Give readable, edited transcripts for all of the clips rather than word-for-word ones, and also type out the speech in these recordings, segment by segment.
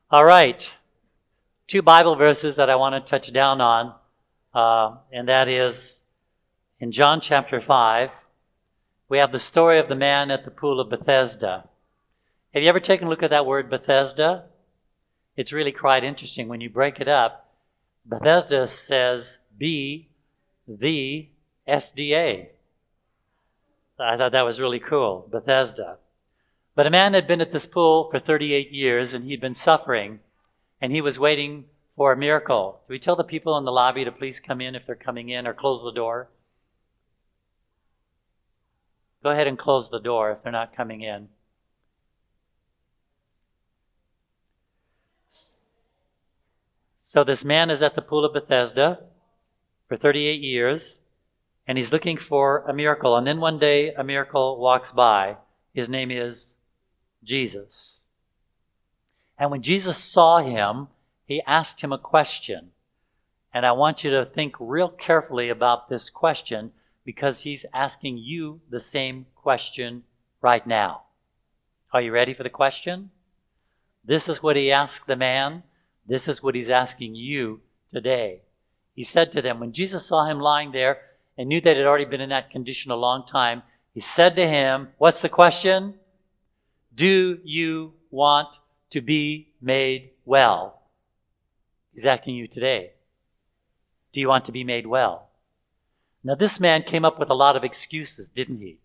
All right. Two Bible verses that I want to touch down on, and that is in John chapter 5, we have the story of the man at the pool of Bethesda. Have you ever taken a look at that word Bethesda? It's really quite interesting. When you break it up, Bethesda says B, the SDA. I thought that was really cool, Bethesda. But a man had been at this pool for 38 years, and he'd been suffering, and he was waiting for a miracle. Do we tell the people in the lobby to please come in if they're coming in, or close the door? Go ahead and close the door if they're not coming in. So this man is at the pool of Bethesda for 38 years, and he's looking for a miracle. And then one day a miracle walks by. His name is Jesus. And when Jesus saw him, he asked him a question. And I want you to think real carefully about this question, because he's asking you the same question right now. Are you ready for the question? This is what he asked the man. This is what he's asking you today. He said to them, when Jesus saw him lying there and knew that he had already been in that condition a long time, he said to him, what's the question? Do you want to be made well? He's asking you today. Do you want to be made well? Now this man came up with a lot of excuses, didn't he?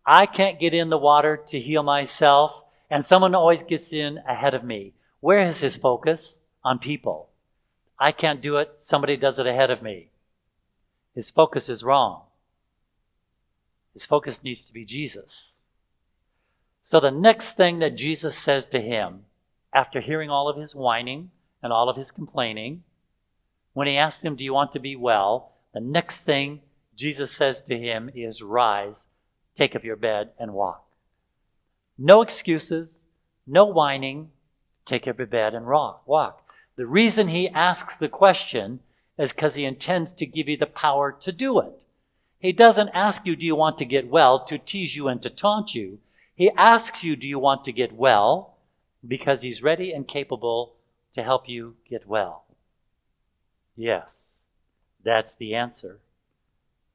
I can't get in the water to heal myself, and someone always gets in ahead of me. Where is his focus? On people. I can't do it. Somebody does it ahead of me. His focus is wrong. His focus needs to be Jesus. So the next thing that Jesus says to him, after hearing all of his whining and all of his complaining, when he asks him, do you want to be well? The next thing Jesus says to him is, rise, take up your bed and walk. No excuses, no whining, take up your bed and walk. The reason he asks the question is because he intends to give you the power to do it. He doesn't ask you, do you want to get well, to tease you and to taunt you. He asks you, do you want to get well, because he's ready and capable to help you get well. Yes, that's the answer.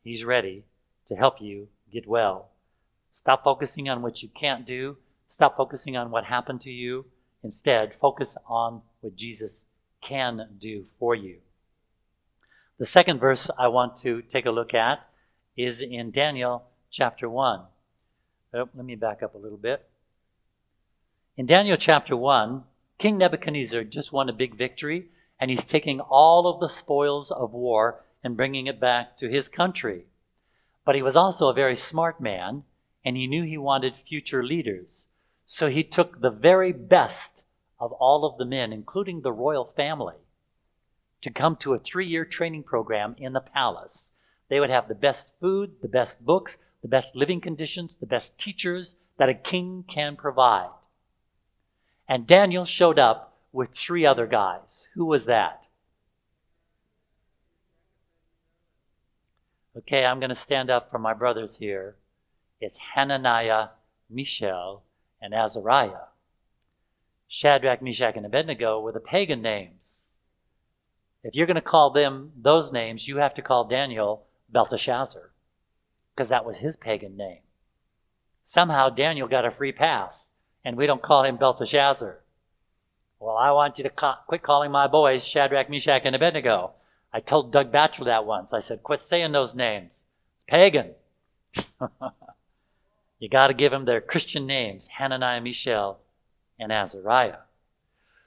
He's ready to help you get well. Stop focusing on what you can't do. Stop focusing on what happened to you. Instead, focus on what Jesus can do for you. The second verse I want to take a look at is in Daniel chapter 1. Let me back up a little bit. In Daniel chapter 1, King Nebuchadnezzar just won a big victory, and he's taking all of the spoils of war and bringing it back to his country. But he was also a very smart man, and he knew he wanted future leaders. So he took the very best of all of the men, including the royal family, to come to a 3-year training program in the palace. They would have the best food, the best books, the best living conditions, the best teachers that a king can provide. And Daniel showed up with 3 other guys. Who was that? Okay, I'm going to stand up for my brothers here. It's Hananiah, Mishael, and Azariah. Shadrach, Meshach, and Abednego were the pagan names. If you're going to call them those names, you have to call Daniel Belteshazzar, because that was his pagan name. Somehow Daniel got a free pass, and we don't call him Belteshazzar. Well, I want you to quit calling my boys Shadrach, Meshach, and Abednego. I told Doug Batchelor that once. I said, quit saying those names. It's pagan. You got to give them their Christian names, Hananiah, Mishael, and Azariah.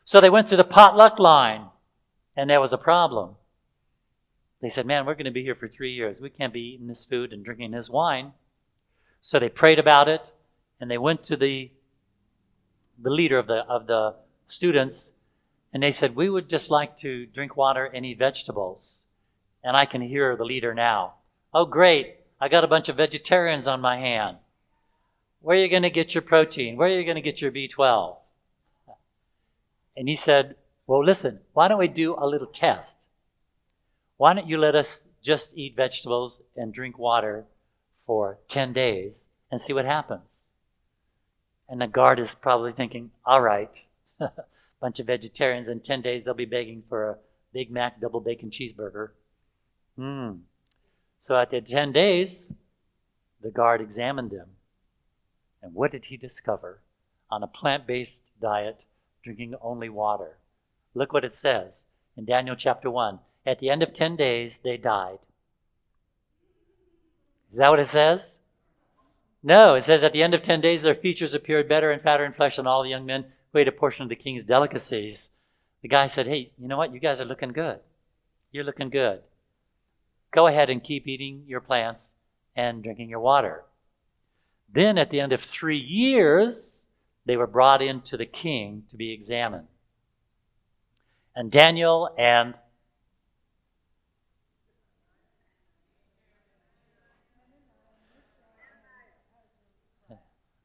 So they went through the potluck line, and there was a problem. They said, man, we're going to be here for 3 years. We can't be eating this food and drinking this wine. So they prayed about it, and they went to the leader of the students, and they said, we would just like to drink water and eat vegetables. And I can hear the leader now. Oh, great. I got a bunch of vegetarians on my hand. Where are you going to get your protein? Where are you going to get your B12? And he said, well, listen, why don't we do a little test? Why don't you let us just eat vegetables and drink water for 10 days and see what happens? And the guard is probably thinking, all right, Bunch of vegetarians. In 10 days, they'll be begging for a Big Mac double bacon cheeseburger. So at the 10 days, the guard examined them. And what did he discover? On a plant-based diet, drinking only water. Look what it says in Daniel chapter 1. At the end of 10 days, they died. Is that what it says? No, it says at the end of 10 days, their features appeared better and fatter in flesh than all the young men who ate a portion of the king's delicacies. The guy said, hey, you know what? You guys are looking good. You're looking good. Go ahead and keep eating your plants and drinking your water. Then at the end of 3 years, they were brought into the king to be examined. And Daniel and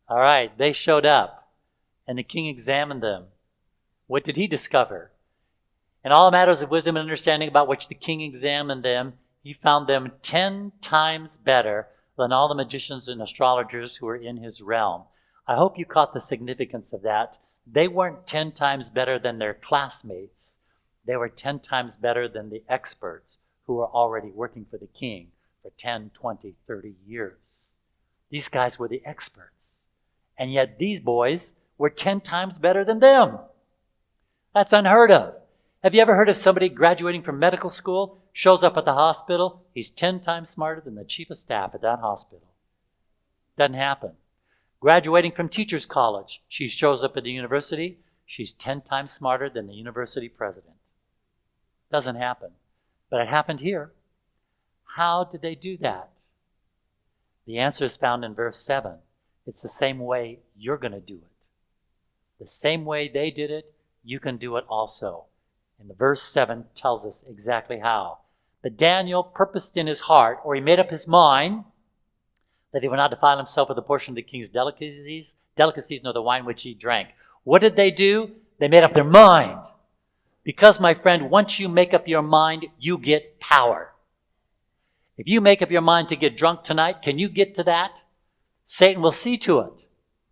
all right, they showed up, and the king examined them. What did he discover? In all matters of wisdom and understanding about which the king examined them, he found them 10 times better than all the magicians and astrologers who were in his realm. I hope you caught the significance of that. They weren't 10 times better than their classmates. They were 10 times better than the experts who were already working for the king for 10, 20, 30 years. These guys were the experts. And yet these boys were 10 times better than them. That's unheard of. Have you ever heard of somebody graduating from medical school, shows up at the hospital, he's 10 times smarter than the chief of staff at that hospital? Doesn't happen. Graduating from teacher's college, she shows up at the university, she's 10 times smarter than the university president. Doesn't happen. But it happened here. How did they do that? The answer is found in verse 7. It's the same way you're going to do it. The same way they did it, you can do it also. And the verse 7 tells us exactly how. But Daniel purposed in his heart, or he made up his mind, that he would not defile himself with a portion of the king's delicacies, nor the wine which he drank. What did they do? They made up their mind. Because, my friend, once you make up your mind, you get power. If you make up your mind to get drunk tonight, can you get to that? Satan will see to it.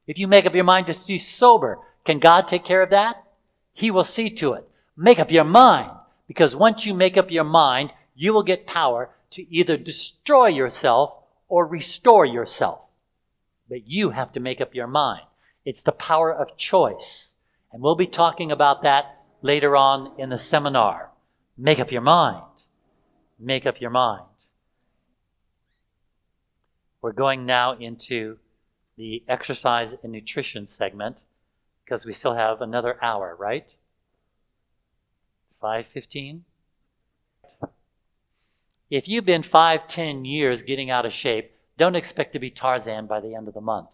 If you make up your mind to be sober, can God take care of that? He will see to it. Make up your mind, because once you make up your mind, you will get power to either destroy yourself or restore yourself. But you have to make up your mind. It's the power of choice. And we'll be talking about that later on in the seminar. Make up your mind. Make up your mind. We're going now into the exercise and nutrition segment because we still have another hour, right? 5:15. If you've been 5-10 years getting out of shape, don't expect to be Tarzan by the end of the month,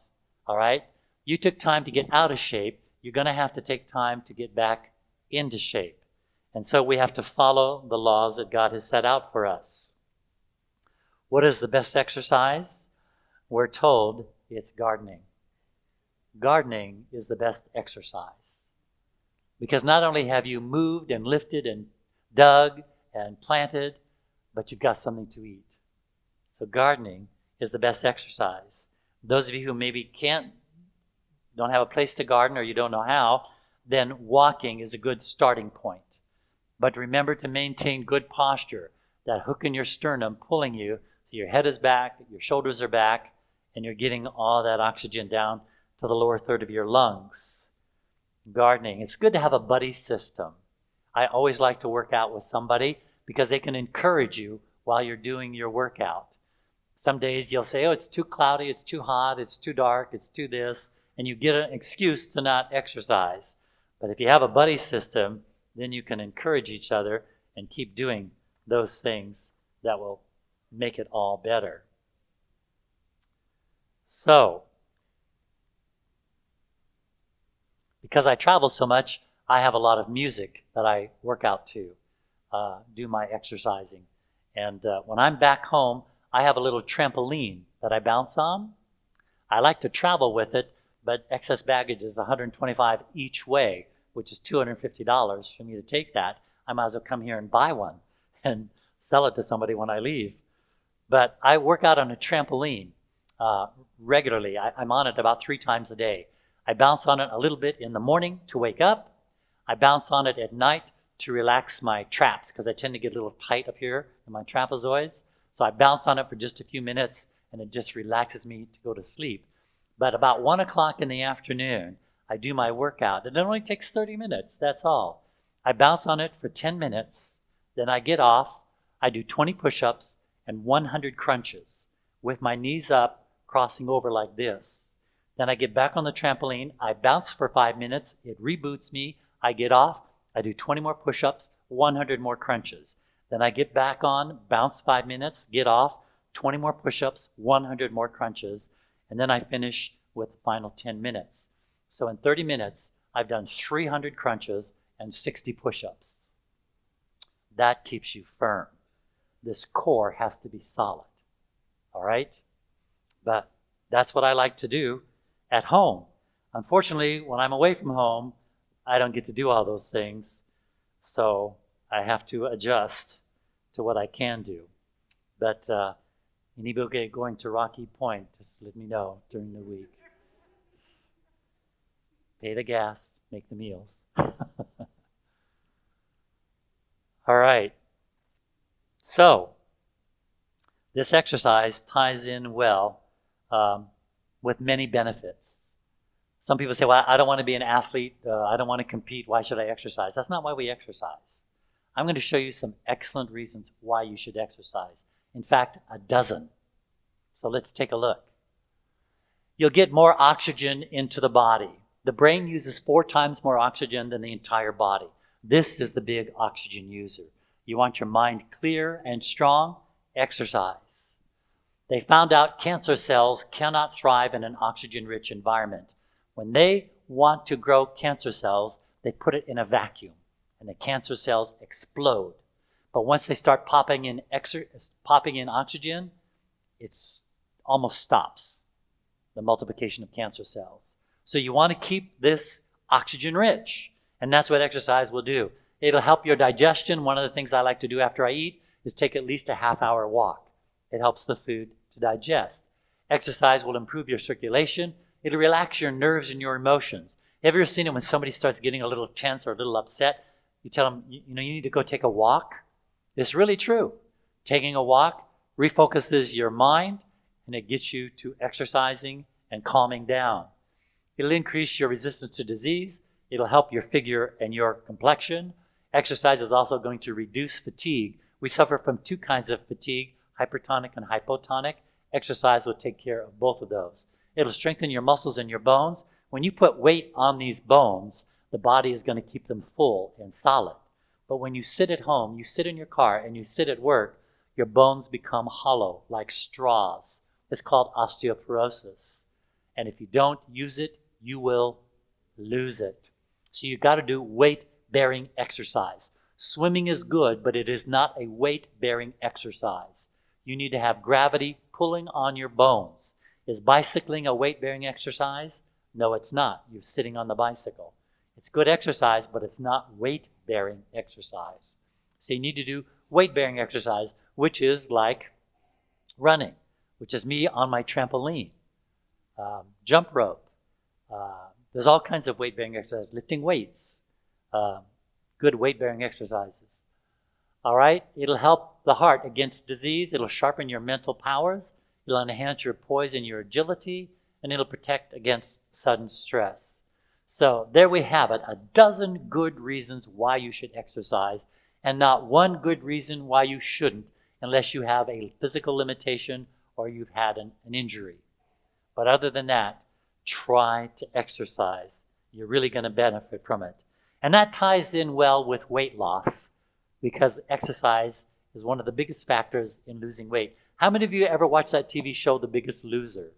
all right? You took time to get out of shape. You're going to have to take time to get back into shape. And so we have to follow the laws that God has set out for us. What is the best exercise? We're told it's gardening. Gardening is the best exercise. Because not only have you moved and lifted and dug and planted, but you've got something to eat. So gardening is the best exercise. Those of you who maybe don't have a place to garden or you don't know how, then walking is a good starting point. But remember to maintain good posture, that hook in your sternum pulling you so your head is back, your shoulders are back, and you're getting all that oxygen down to the lower third of your lungs. Gardening. It's good to have a buddy system. I always like to work out with somebody because they can encourage you while you're doing your workout. Some days you'll say, oh, it's too cloudy, it's too hot, it's too dark, it's too this, and you get an excuse to not exercise. But if you have a buddy system, then you can encourage each other and keep doing those things that will make it all better. So, because I travel so much, I have a lot of music that I work out to, do my exercising. And when I'm back home, I have a little trampoline that I bounce on. I like to travel with it, but excess baggage is $125 each way, which is $250 for me to take that. I might as well come here and buy one and sell it to somebody when I leave. But I work out on a trampoline regularly. I'm on it about 3 times a day. I bounce on it a little bit in the morning to wake up. I bounce on it at night to relax my traps because I tend to get a little tight up here in my trapezoids. So I bounce on it for just a few minutes and it just relaxes me to go to sleep. But about 1 o'clock in the afternoon, I do my workout. And it only takes 30 minutes, that's all. I bounce on it for 10 minutes, then I get off. I do 20 push-ups and 100 crunches with my knees up, crossing over like this. Then I get back on the trampoline. I bounce for 5 minutes. It reboots me. I get off. I do 20 more push-ups, 100 more crunches. Then I get back on, bounce 5 minutes, get off, 20 more push-ups, 100 more crunches, and then I finish with the final 10 minutes. So in 30 minutes, I've done 300 crunches and 60 push-ups. That keeps you firm. This core has to be solid, all right? But that's what I like to do at home. Unfortunately, when I'm away from home, I don't get to do all those things, so I have to adjust to what I can do. But anybody going to Rocky Point, just let me know during the week. Pay the gas, make the meals. All right. So this exercise ties in well with many benefits. Some people say, well, I don't want to be an athlete. I don't want to compete. Why should I exercise? That's not why we exercise. I'm going to show you some excellent reasons why you should exercise. In fact, a dozen. So let's take a look. You'll get more oxygen into the body. The brain uses 4 times more oxygen than the entire body. This is the big oxygen user. You want your mind clear and strong? Exercise. They found out cancer cells cannot thrive in an oxygen-rich environment. When they want to grow cancer cells, they put it in a vacuum, and the cancer cells explode. But once they start popping in oxygen, it almost stops the multiplication of cancer cells. So you want to keep this oxygen-rich, and that's what exercise will do. It'll help your digestion. One of the things I like to do after I eat is take at least a half-hour walk. It helps the food to digest. Exercise will improve your circulation. It'll relax your nerves and your emotions. Have you ever seen it when somebody starts getting a little tense or a little upset? You tell them, you need to go take a walk. It's really true. Taking a walk refocuses your mind, and it gets you to exercising and calming down. It'll increase your resistance to disease. It'll help your figure and your complexion. Exercise is also going to reduce fatigue. We suffer from 2 kinds of fatigue, hypertonic and hypotonic. Exercise will take care of both of those. It'll strengthen your muscles and your bones. When you put weight on these bones, the body is going to keep them full and solid. But when you sit at home, you sit in your car, and you sit at work, your bones become hollow, like straws. It's called osteoporosis. And if you don't use it, you will lose it. So you've got to do weight-bearing exercise. Swimming is good, but it is not a weight-bearing exercise. You need to have gravity pulling on your bones. Is bicycling a weight-bearing exercise? No, it's not. You're sitting on the bicycle. It's good exercise, but it's not weight-bearing exercise. So you need to do weight-bearing exercise, which is like running, which is me on my trampoline, jump rope. There's all kinds of weight-bearing exercises, lifting weights, good weight-bearing exercises. All right, it'll help the heart against disease. It'll sharpen your mental powers. It'll enhance your poise and your agility, and it'll protect against sudden stress. So there we have it, a dozen good reasons why you should exercise, and not one good reason why you shouldn't, unless you have a physical limitation or you've had an injury. But other than that, try to exercise. You're really going to benefit from it. And that ties in well with weight loss, because exercise is one of the biggest factors in losing weight. How many of you ever watched that TV show, The Biggest Loser?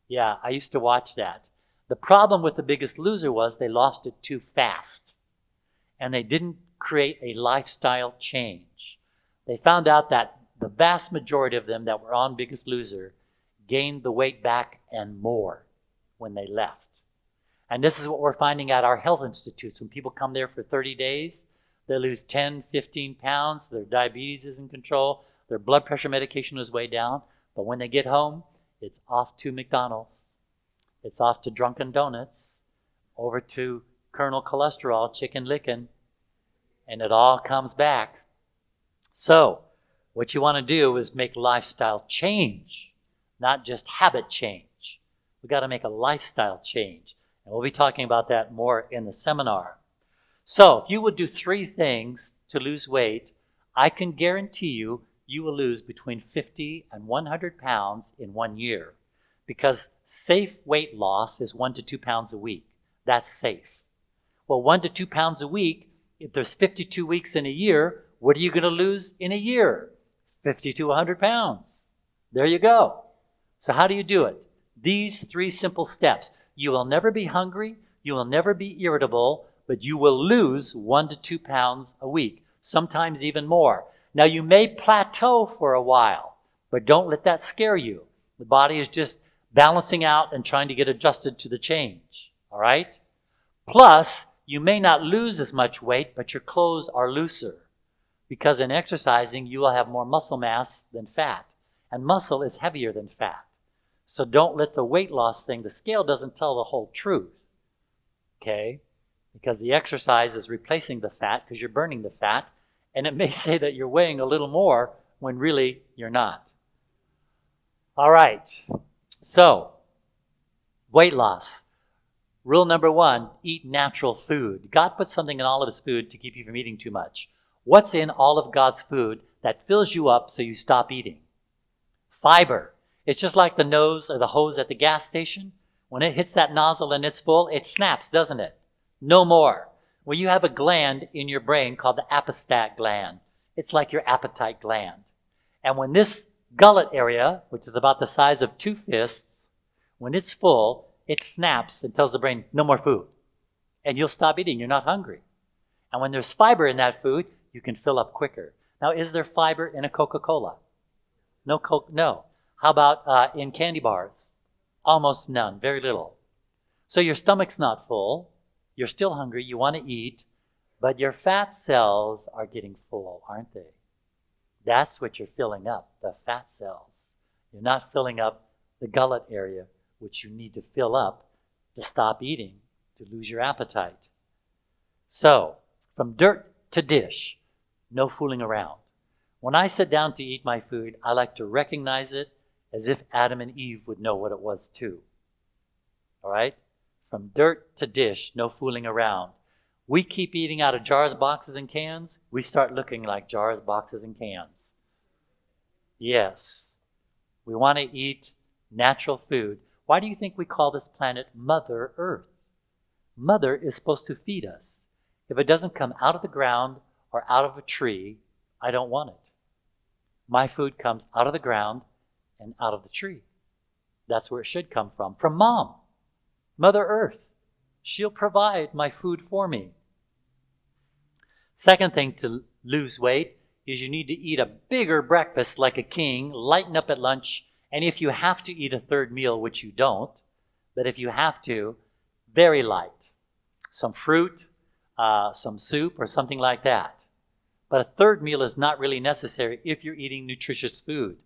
Yeah, I used to watch that. The problem with The Biggest Loser was they lost it too fast, and they didn't create a lifestyle change. They found out that the vast majority of them that were on Biggest Loser gained the weight back and more when they left. And this is what we're finding at our health institutes. When people come there for 30 days, they lose 10, 15 pounds. Their diabetes is in control. Their blood pressure medication is way down. But when they get home, it's off to McDonald's. It's off to Dunkin' Donuts, over to Colonel Cholesterol, chicken licking, and it all comes back. So what you want to do is make lifestyle change, not just habit change. We got to make a lifestyle change. And we'll be talking about that more in the seminar. So if you would do 3 things to lose weight, I can guarantee you, you will lose between 50 and 100 pounds in 1 year. Because safe weight loss is 1 to 2 pounds a week. That's safe. Well, 1 to 2 pounds a week, if there's 52 weeks in a year, what are you going to lose in a year? 50 to 100 pounds. There you go. So how do you do it? These 3 simple steps. You will never be hungry. You will never be irritable, but you will lose 1 to 2 pounds a week, sometimes even more. Now, you may plateau for a while, but don't let that scare you. The body is just balancing out and trying to get adjusted to the change, all right? Plus, you may not lose as much weight, but your clothes are looser. Because in exercising, you will have more muscle mass than fat. And muscle is heavier than fat. So don't let the weight loss thing, the scale doesn't tell the whole truth. Okay? Because the exercise is replacing the fat because you're burning the fat. And it may say that you're weighing a little more when really you're not. All right. So, weight loss. Rule number 1, eat natural food. God put something in all of his food to keep you from eating too much. What's in all of God's food that fills you up so you stop eating? Fiber. It's just like the nose or the hose at the gas station. When it hits that nozzle and it's full, it snaps, doesn't it? No more. Well, you have a gland in your brain called the apostat gland. It's like your appetite gland. And when this gullet area, which is about the size of 2 fists, when it's full, it snaps and tells the brain, no more food. And you'll stop eating. You're not hungry. And when there's fiber in that food, you can fill up quicker. Now, is there fiber in a Coca-Cola? No Coke? No. How about in candy bars? Almost none, very little. So your stomach's not full. You're still hungry. You want to eat. But your fat cells are getting full, aren't they? That's what you're filling up, the fat cells. You're not filling up the gullet area, which you need to fill up to stop eating, to lose your appetite. So, from dirt to dish, no fooling around. When I sit down to eat my food, I like to recognize it as if Adam and Eve would know what it was too. All right? From dirt to dish, no fooling around. We keep eating out of jars, boxes, and cans. We start looking like jars, boxes, and cans. Yes. We want to eat natural food. Why do you think we call this planet Mother Earth? Mother is supposed to feed us. If it doesn't come out of the ground or out of a tree, I don't want it. My food comes out of the ground and out of the tree. That's where it should come from Mom, Mother Earth. She'll provide my food for me. Second thing to lose weight is you need to eat a bigger breakfast like a king, lighten up at lunch, and if you have to eat a 3rd meal, which you don't, but if you have to, very light. Some fruit, some soup, or something like that. But a 3rd meal is not really necessary if you're eating nutritious food.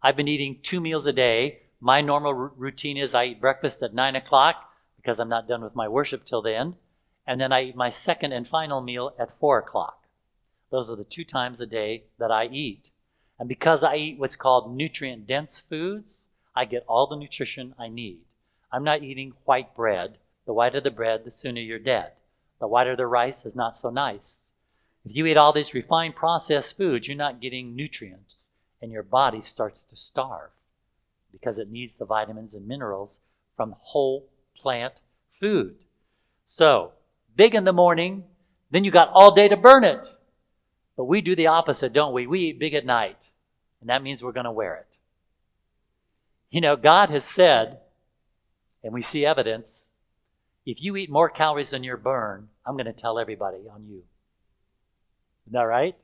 I've been eating 2 meals a day. My normal routine is I eat breakfast at 9 o'clock because I'm not done with my worship till then. And then I eat my 2nd and final meal at 4 o'clock. Those are the 2 times a day that I eat. And because I eat what's called nutrient-dense foods, I get all the nutrition I need. I'm not eating white bread. The whiter the bread, the sooner you're dead. The whiter the rice is not so nice. If you eat all these refined processed foods, you're not getting nutrients, and your body starts to starve because it needs the vitamins and minerals from whole plant food. So, big in the morning, then you got all day to burn it. But we do the opposite, don't we? We eat big at night, and that means we're going to wear it. You know, God has said, and we see evidence, if you eat more calories than you burn, I'm going to tell everybody on you. Isn't that right?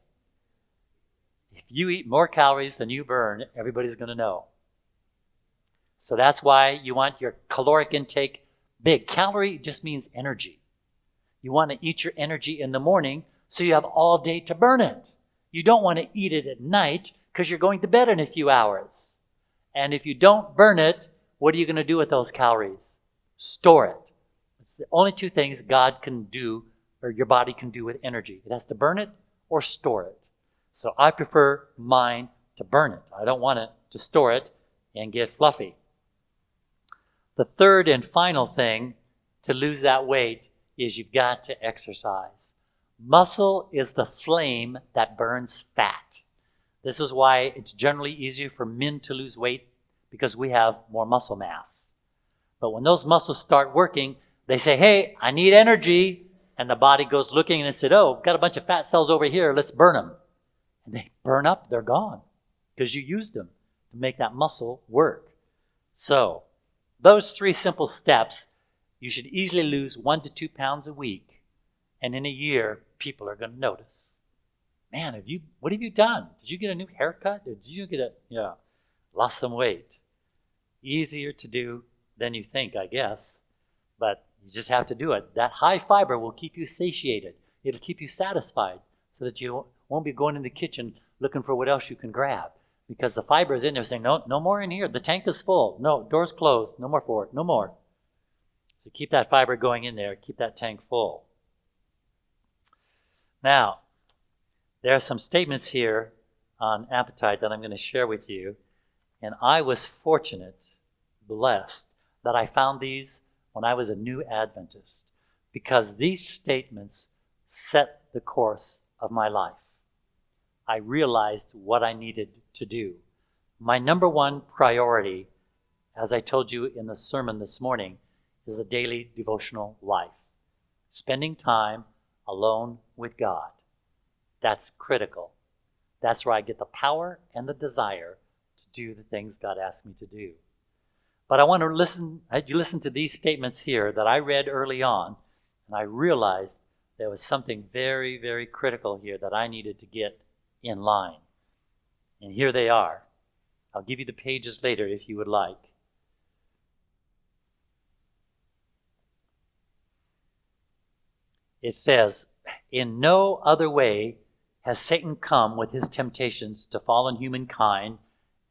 If you eat more calories than you burn, everybody's going to know. So that's why you want your caloric intake big. Calorie just means energy. You want to eat your energy in the morning so you have all day to burn it. You don't want to eat it at night because you're going to bed in a few hours. And if you don't burn it, what are you going to do with those calories? Store it. It's the only two things God can do, or your body can do with energy. It has to burn it or store it. So I prefer mine to burn it. I don't want it to store it and get fluffy. The third and final thing to lose that weight is you've got to exercise. Muscle is the flame that burns fat. This is why it's generally easier for men to lose weight, because we have more muscle mass. But when those muscles start working, they say, hey, I need energy. And the body goes looking and it said, oh, got a bunch of fat cells over here. Let's burn them. And they burn up. They're gone because you used them to make that muscle work. So those 3 simple steps, you should easily lose 1 to 2 pounds a week. And in a year, people are going to notice. Man, what have you done? Did you get a new haircut? Did you get lost some weight? Easier to do than you think, I guess. But you just have to do it. That high fiber will keep you satiated. It'll keep you satisfied so that you won't be going in the kitchen looking for what else you can grab. Because the fiber is in there saying, no more in here. The tank is full. No, door's closed. No more for it. No more. So keep that fiber going in there. Keep that tank full. Now, there are some statements here on appetite that I'm going to share with you. And I was fortunate, blessed, that I found these when I was a new Adventist, because these statements set the course of my life. I realized what I needed to do. My number one priority, as I told you in the sermon this morning, is a daily devotional life. Spending time alone with God. That's critical. That's where I get the power and the desire to do the things God asked me to do. But I want to listen to these statements here that I read early on, and I realized there was something very, very critical here that I needed to get in line. And here they are. I'll give you the pages later if you would like. It says, in no other way has Satan come with his temptations to fallen humankind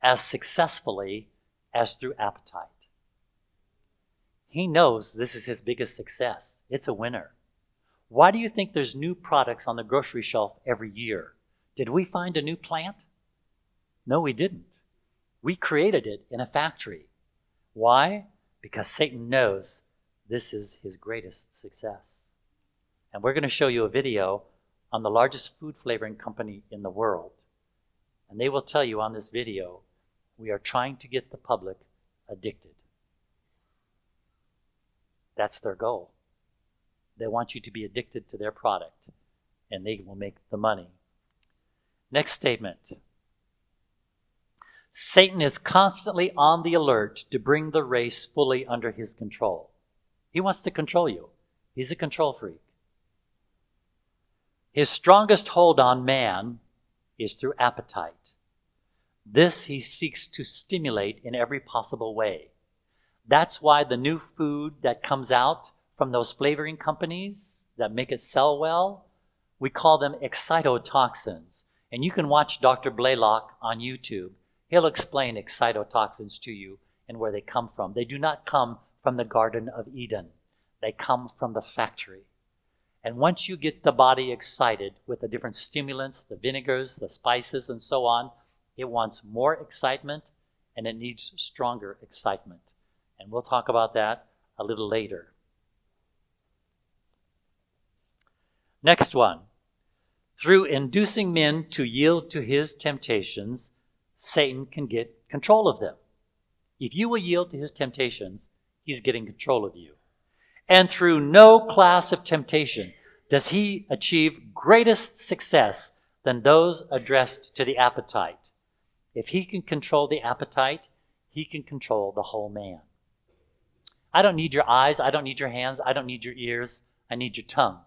as successfully as through appetite. He knows this is his biggest success. It's a winner. Why do you think there's new products on the grocery shelf every year? Did we find a new plant? No, we didn't. We created it in a factory. Why? Because Satan knows this is his greatest success. And we're going to show you a video on the largest food flavoring company in the world. And they will tell you on this video, we are trying to get the public addicted. That's their goal. They want you to be addicted to their product, and they will make the money. Next statement. Satan is constantly on the alert to bring the race fully under his control. He wants to control you. He's a control freak. His strongest hold on man is through appetite. This he seeks to stimulate in every possible way. That's why the new food that comes out from those flavoring companies that make it sell well, we call them excitotoxins. And you can watch Dr. Blaylock on YouTube. He'll explain excitotoxins to you and where they come from. They do not come from the Garden of Eden. They come from the factory. And once you get the body excited with the different stimulants, the vinegars, the spices, and so on, it wants more excitement and it needs stronger excitement. And we'll talk about that a little later. Next one. Through inducing men to yield to his temptations, Satan can get control of them. If you will yield to his temptations, he's getting control of you. And through no class of temptation does he achieve greatest success than those addressed to the appetite. If he can control the appetite, he can control the whole man. I don't need your eyes, I don't need your hands, I don't need your ears, I need your tongue.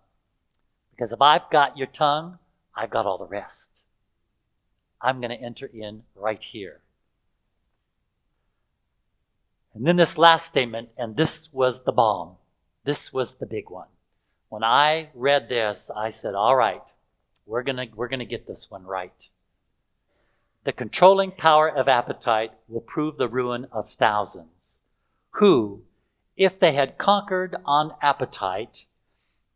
Because if I've got your tongue, I've got all the rest. I'm going to enter in right here. And then this last statement, and this was the bomb. This was the big one. When I read this, I said, all right, we're gonna get this one right. The controlling power of appetite will prove the ruin of thousands who, if they had conquered on appetite,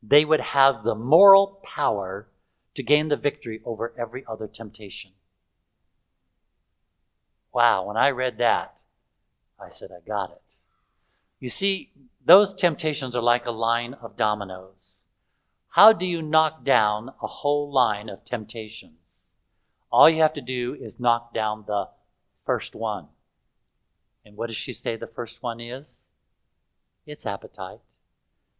they would have the moral power to gain the victory over every other temptation. Wow, when I read that, I said, I got it. You see, those temptations are like a line of dominoes. How do you knock down a whole line of temptations? All you have to do is knock down the first one. And what does she say the first one is? It's appetite.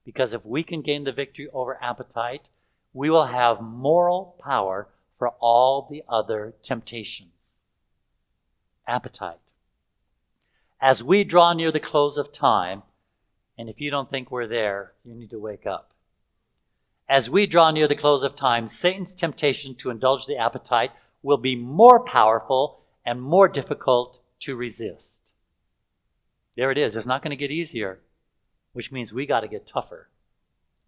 Because if we can gain the victory over appetite, we will have moral power for all the other temptations. Appetite. As we draw near the close of time, and if you don't think we're there, you need to wake up. As we draw near the close of time, Satan's temptation to indulge the appetite will be more powerful and more difficult to resist. There it is. It's not going to get easier, which means we got to get tougher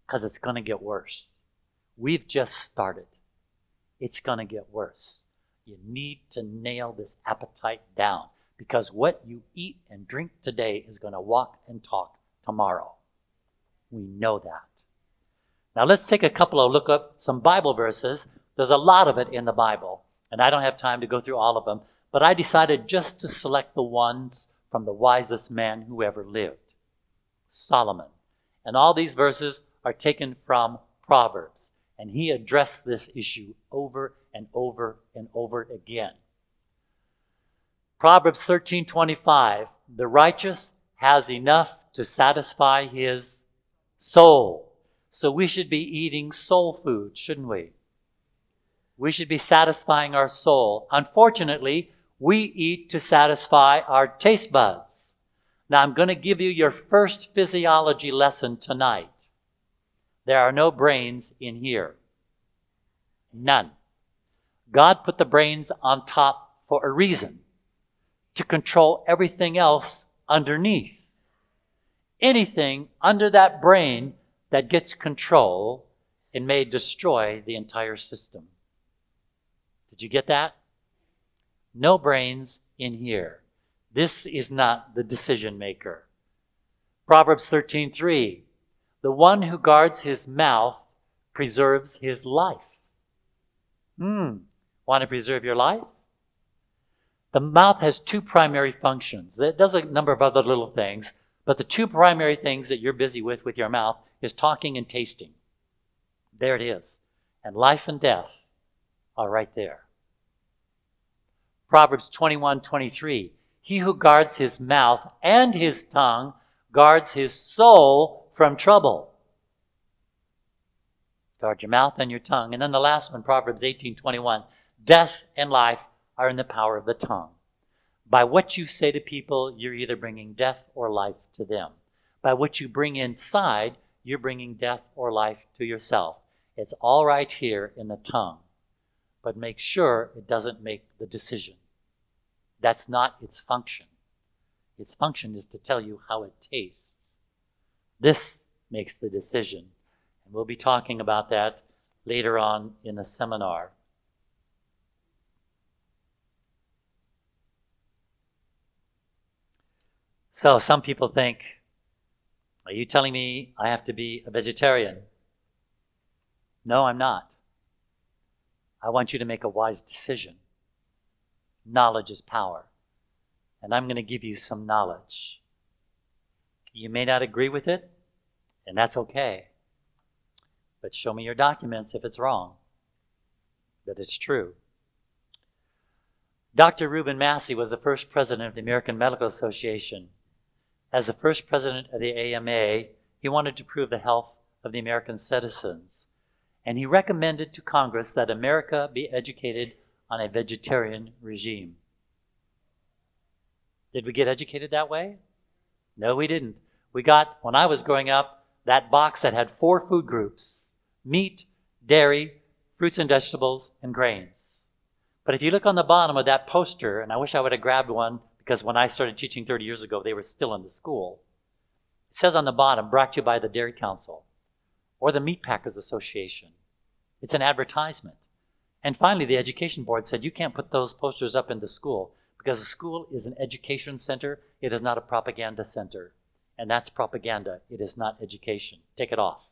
because it's going to get worse. We've just started. It's going to get worse. You need to nail this appetite down because what you eat and drink today is going to walk and talk tomorrow. We know that. Now let's take a couple of look up some Bible verses. There's a lot of it in the Bible, and I don't have time to go through all of them, but I decided just to select the ones from the wisest man who ever lived, Solomon. And all these verses are taken from Proverbs, and he addressed this issue over and over and over again. Proverbs 13:25, the righteous has enough to satisfy his soul. So we should be eating soul food, shouldn't we? We should be satisfying our soul. Unfortunately, we eat to satisfy our taste buds. Now, I'm going to give you your first physiology lesson tonight. There are no brains in here. None. God put the brains on top for a reason, to control everything else underneath. Anything under that brain that gets control, it may destroy the entire system. Did you get that? No brains in here. This is not the decision maker. Proverbs 13:3, the one who guards his mouth preserves his life. Want to preserve your life? The mouth has two primary functions. It does a number of other little things, but the two primary things that you're busy with your mouth is talking and tasting. There it is. And life and death are right there. Proverbs 21:23, he who guards his mouth and his tongue guards his soul from trouble. Guard your mouth and your tongue. And then the last one, Proverbs 18:21, death and life are in the power of the tongue. By what you say to people, you're either bringing death or life to them. By what you bring inside, you're bringing death or life to yourself. It's all right here in the tongue, but make sure it doesn't make the decision. That's not its function. Its function is to tell you how it tastes. This makes the decision, and we'll be talking about that later on in the seminar. So some people think, are you telling me I have to be a vegetarian? No, I'm not. I want you to make a wise decision. Knowledge is power. And I'm going to give you some knowledge. You may not agree with it, and that's okay. But show me your documents if it's wrong. But it's true. Dr. Reuben Massey was the first president of the American Medical Association. As the first president of the AMA, he wanted to improve the health of the American citizens. And he recommended to Congress that America be educated on a vegetarian regime. Did we get educated that way? No, we didn't. We got, when I was growing up, that box that had 4 food groups: meat, dairy, fruits and vegetables, and grains. But if you look on the bottom of that poster, and I wish I would have grabbed one, because when I started teaching 30 years ago, they were still in the school. It says on the bottom, brought to you by the Dairy Council or the Meat Packers Association. It's an advertisement. And finally, the education board said, you can't put those posters up in the school because the school is an education center. It is not a propaganda center. And that's propaganda. It is not education. Take it off.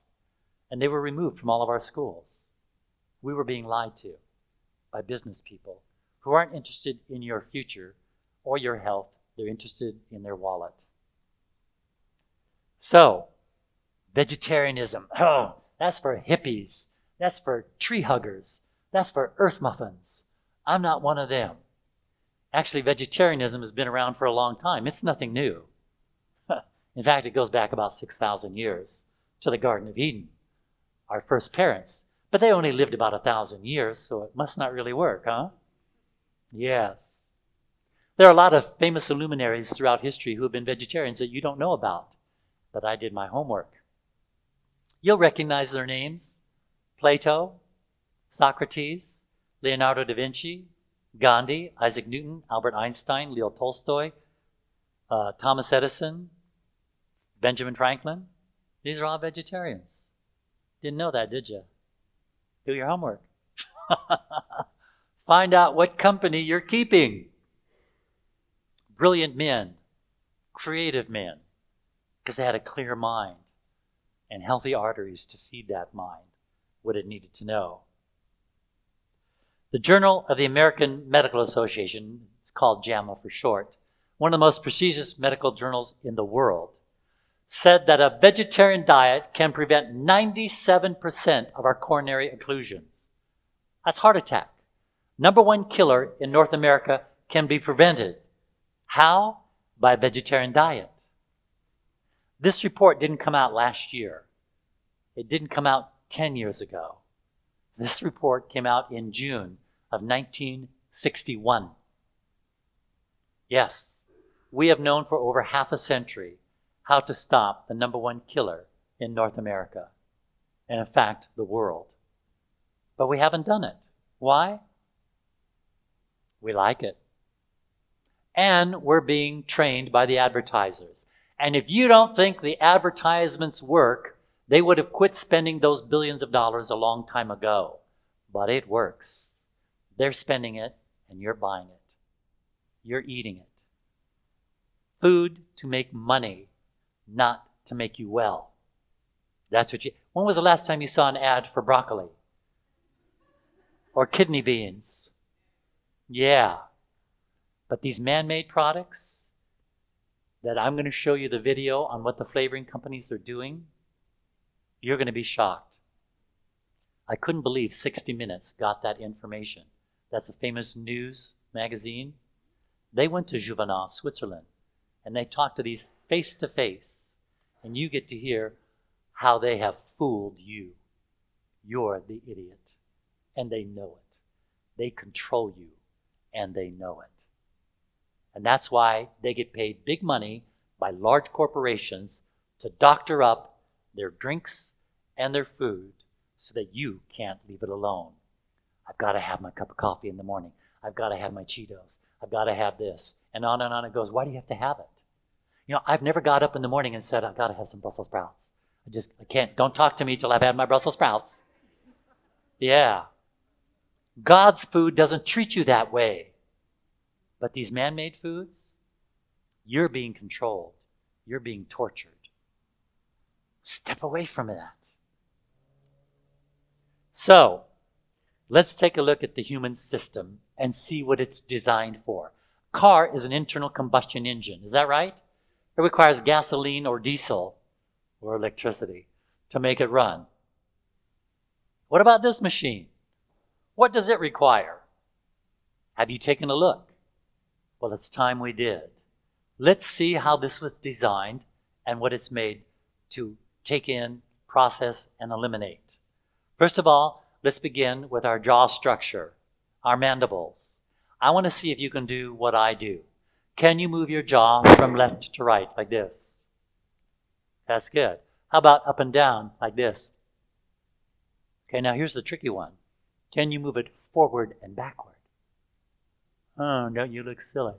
And they were removed from all of our schools. We were being lied to by business people who aren't interested in your future or your health. They're interested in their wallet. So, vegetarianism. Oh, that's for hippies. That's for tree huggers. That's for earth muffins. I'm not one of them. Actually, vegetarianism has been around for a long time. It's nothing new. In fact, it goes back about 6,000 years to the Garden of Eden, our first parents. But they only lived about 1,000 years, so it must not really work, huh? Yes. There are a lot of famous luminaries throughout history who have been vegetarians that you don't know about, but I did my homework. You'll recognize their names: Plato, Socrates, Leonardo da Vinci, Gandhi, Isaac Newton, Albert Einstein, Leo Tolstoy, Thomas Edison, Benjamin Franklin. These are all vegetarians. Didn't know that, did you? Do your homework. Find out what company you're keeping. Brilliant men, creative men, because they had a clear mind and healthy arteries to feed that mind what it needed to know. The Journal of the American Medical Association, it's called JAMA for short, one of the most prestigious medical journals in the world, said that a vegetarian diet can prevent 97% of our coronary occlusions. That's heart attack. Number one killer in North America can be prevented. How? By a vegetarian diet. This report didn't come out last year. It didn't come out 10 years ago. This report came out in June of 1961. Yes, we have known for over half a century how to stop the number one killer in North America, and in fact, the world. But we haven't done it. Why? We like it. And we're being trained by the advertisers. And if you don't think the advertisements work, they would have quit spending those billions of dollars a long time ago. But it works. They're spending it, and you're buying it. You're eating it. Food to make money, not to make you well. That's what you... When was the last time you saw an ad for broccoli? Or kidney beans? Yeah. But these man-made products that I'm going to show you the video on what the flavoring companies are doing, you're going to be shocked. I couldn't believe 60 Minutes got that information. That's a famous news magazine. They went to Juvenal, Switzerland, and they talked to these face-to-face, and you get to hear how they have fooled you. You're the idiot, and they know it. They control you, and they know it. And that's why they get paid big money by large corporations to doctor up their drinks and their food so that you can't leave it alone. I've got to have my cup of coffee in the morning. I've got to have my Cheetos. I've got to have this. And on it goes. Why do you have to have it? You know, I've never got up in the morning and said, I've got to have some Brussels sprouts. I can't. Don't talk to me till I've had my Brussels sprouts. Yeah. God's food doesn't treat you that way. But these man-made foods, you're being controlled. You're being tortured. Step away from that. So, let's take a look at the human system and see what it's designed for. Car is an internal combustion engine. Is that right? It requires gasoline or diesel or electricity to make it run. What about this machine? What does it require? Have you taken a look? Well, it's time we did. Let's see how this was designed and what it's made to take in, process, and eliminate. First of all, let's begin with our jaw structure, our mandibles. I want to see if you can do what I do. Can you move your jaw from left to right like this? That's good. How about up and down like this? Okay, now here's the tricky one. Can you move it forward and backward? Oh, don't you look silly.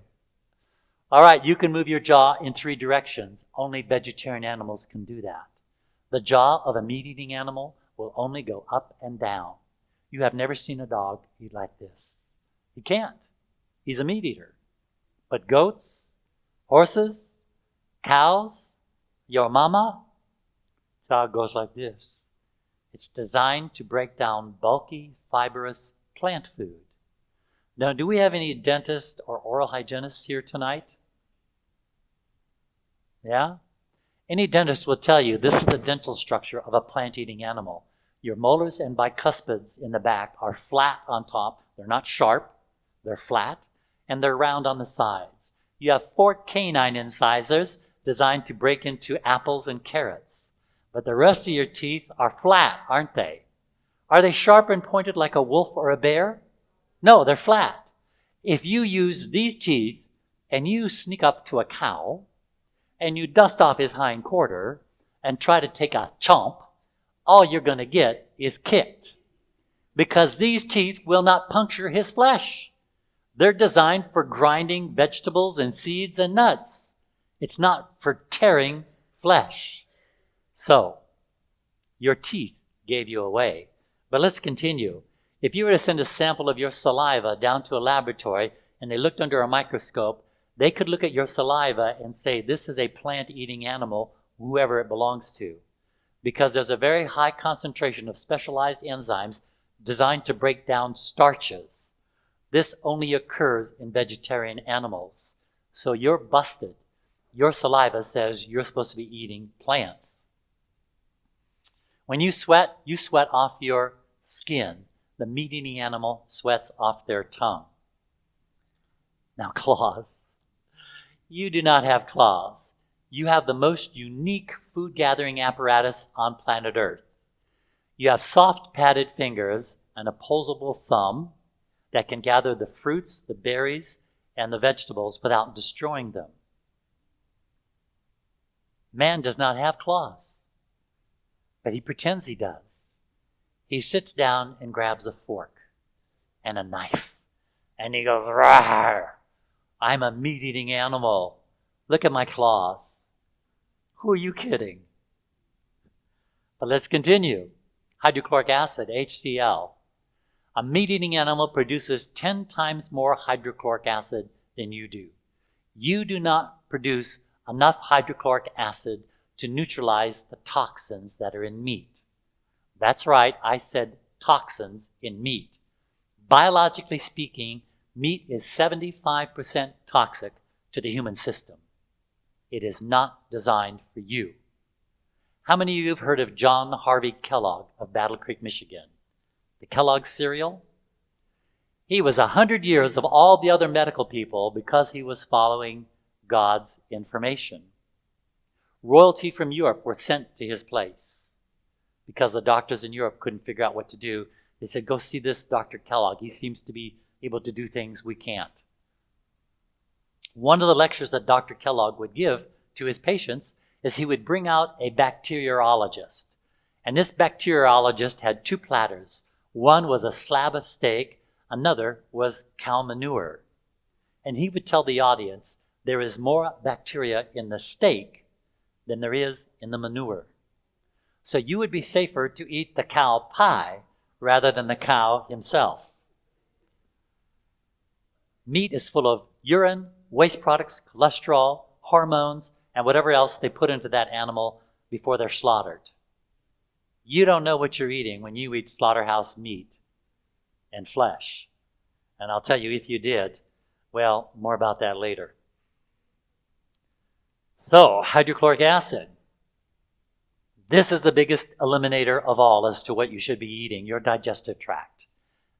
All right, you can move your jaw in 3 directions. Only vegetarian animals can do that. The jaw of a meat-eating animal will only go up and down. You have never seen a dog eat like this. He can't. He's a meat eater. But goats, horses, cows, Your mama jaw goes like this. It's designed to break down bulky, fibrous plant food. Now, do we have any dentists or oral hygienists here tonight? Yeah? Any dentist will tell you this is the dental structure of a plant-eating animal. Your molars and bicuspids in the back are flat on top. They're not sharp. They're flat. And they're round on the sides. You have 4 canine incisors designed to break into apples and carrots. But the rest of your teeth are flat, aren't they? Are they sharp and pointed like a wolf or a bear? No, they're flat. If you use these teeth and you sneak up to a cow and you dust off his hind quarter and try to take a chomp, all you're going to get is kicked, because these teeth will not puncture his flesh. They're designed for grinding vegetables and seeds and nuts. It's not for tearing flesh. So, your teeth gave you away. But let's continue. If you were to send a sample of your saliva down to a laboratory and they looked under a microscope, they could look at your saliva and say, this is a plant-eating animal, whoever it belongs to. Because there's a very high concentration of specialized enzymes designed to break down starches. This only occurs in vegetarian animals. So you're busted. Your saliva says you're supposed to be eating plants. When you sweat off your skin. The meat-eating animal sweats off their tongue. Now, claws. You do not have claws. You have the most unique food-gathering apparatus on planet Earth. You have soft padded fingers and a opposable thumb that can gather the fruits, the berries, and the vegetables without destroying them. Man does not have claws, but he pretends he does. He sits down and grabs a fork and a knife, and he goes, "Rawr! I'm a meat-eating animal. Look at my claws." Who are you kidding? But let's continue. Hydrochloric acid, HCl. A meat-eating animal produces 10 times more hydrochloric acid than you do. You do not produce enough hydrochloric acid to neutralize the toxins that are in meat. That's right, I said toxins in meat. Biologically speaking, meat is 75% toxic to the human system. It is not designed for you. How many of you have heard of John Harvey Kellogg of Battle Creek, Michigan? The Kellogg cereal? He was 100 years of all the other medical people because he was following God's information. Royalty from Europe were sent to his place because the doctors in Europe couldn't figure out what to do. They said, "Go see this Dr. Kellogg. He seems to be able to do things we can't." One of the lectures that Dr. Kellogg would give to his patients is he would bring out a bacteriologist. And this bacteriologist had 2 platters. One was a slab of steak, another was cow manure. And he would tell the audience, there is more bacteria in the steak than there is in the manure. So you would be safer to eat the cow pie rather than the cow himself. Meat is full of urine, waste products, cholesterol, hormones, and whatever else they put into that animal before they're slaughtered. You don't know what you're eating when you eat slaughterhouse meat and flesh. And I'll tell you, if you did, well, more about that later. So, hydrochloric acid. This is the biggest eliminator of all as to what you should be eating, your digestive tract.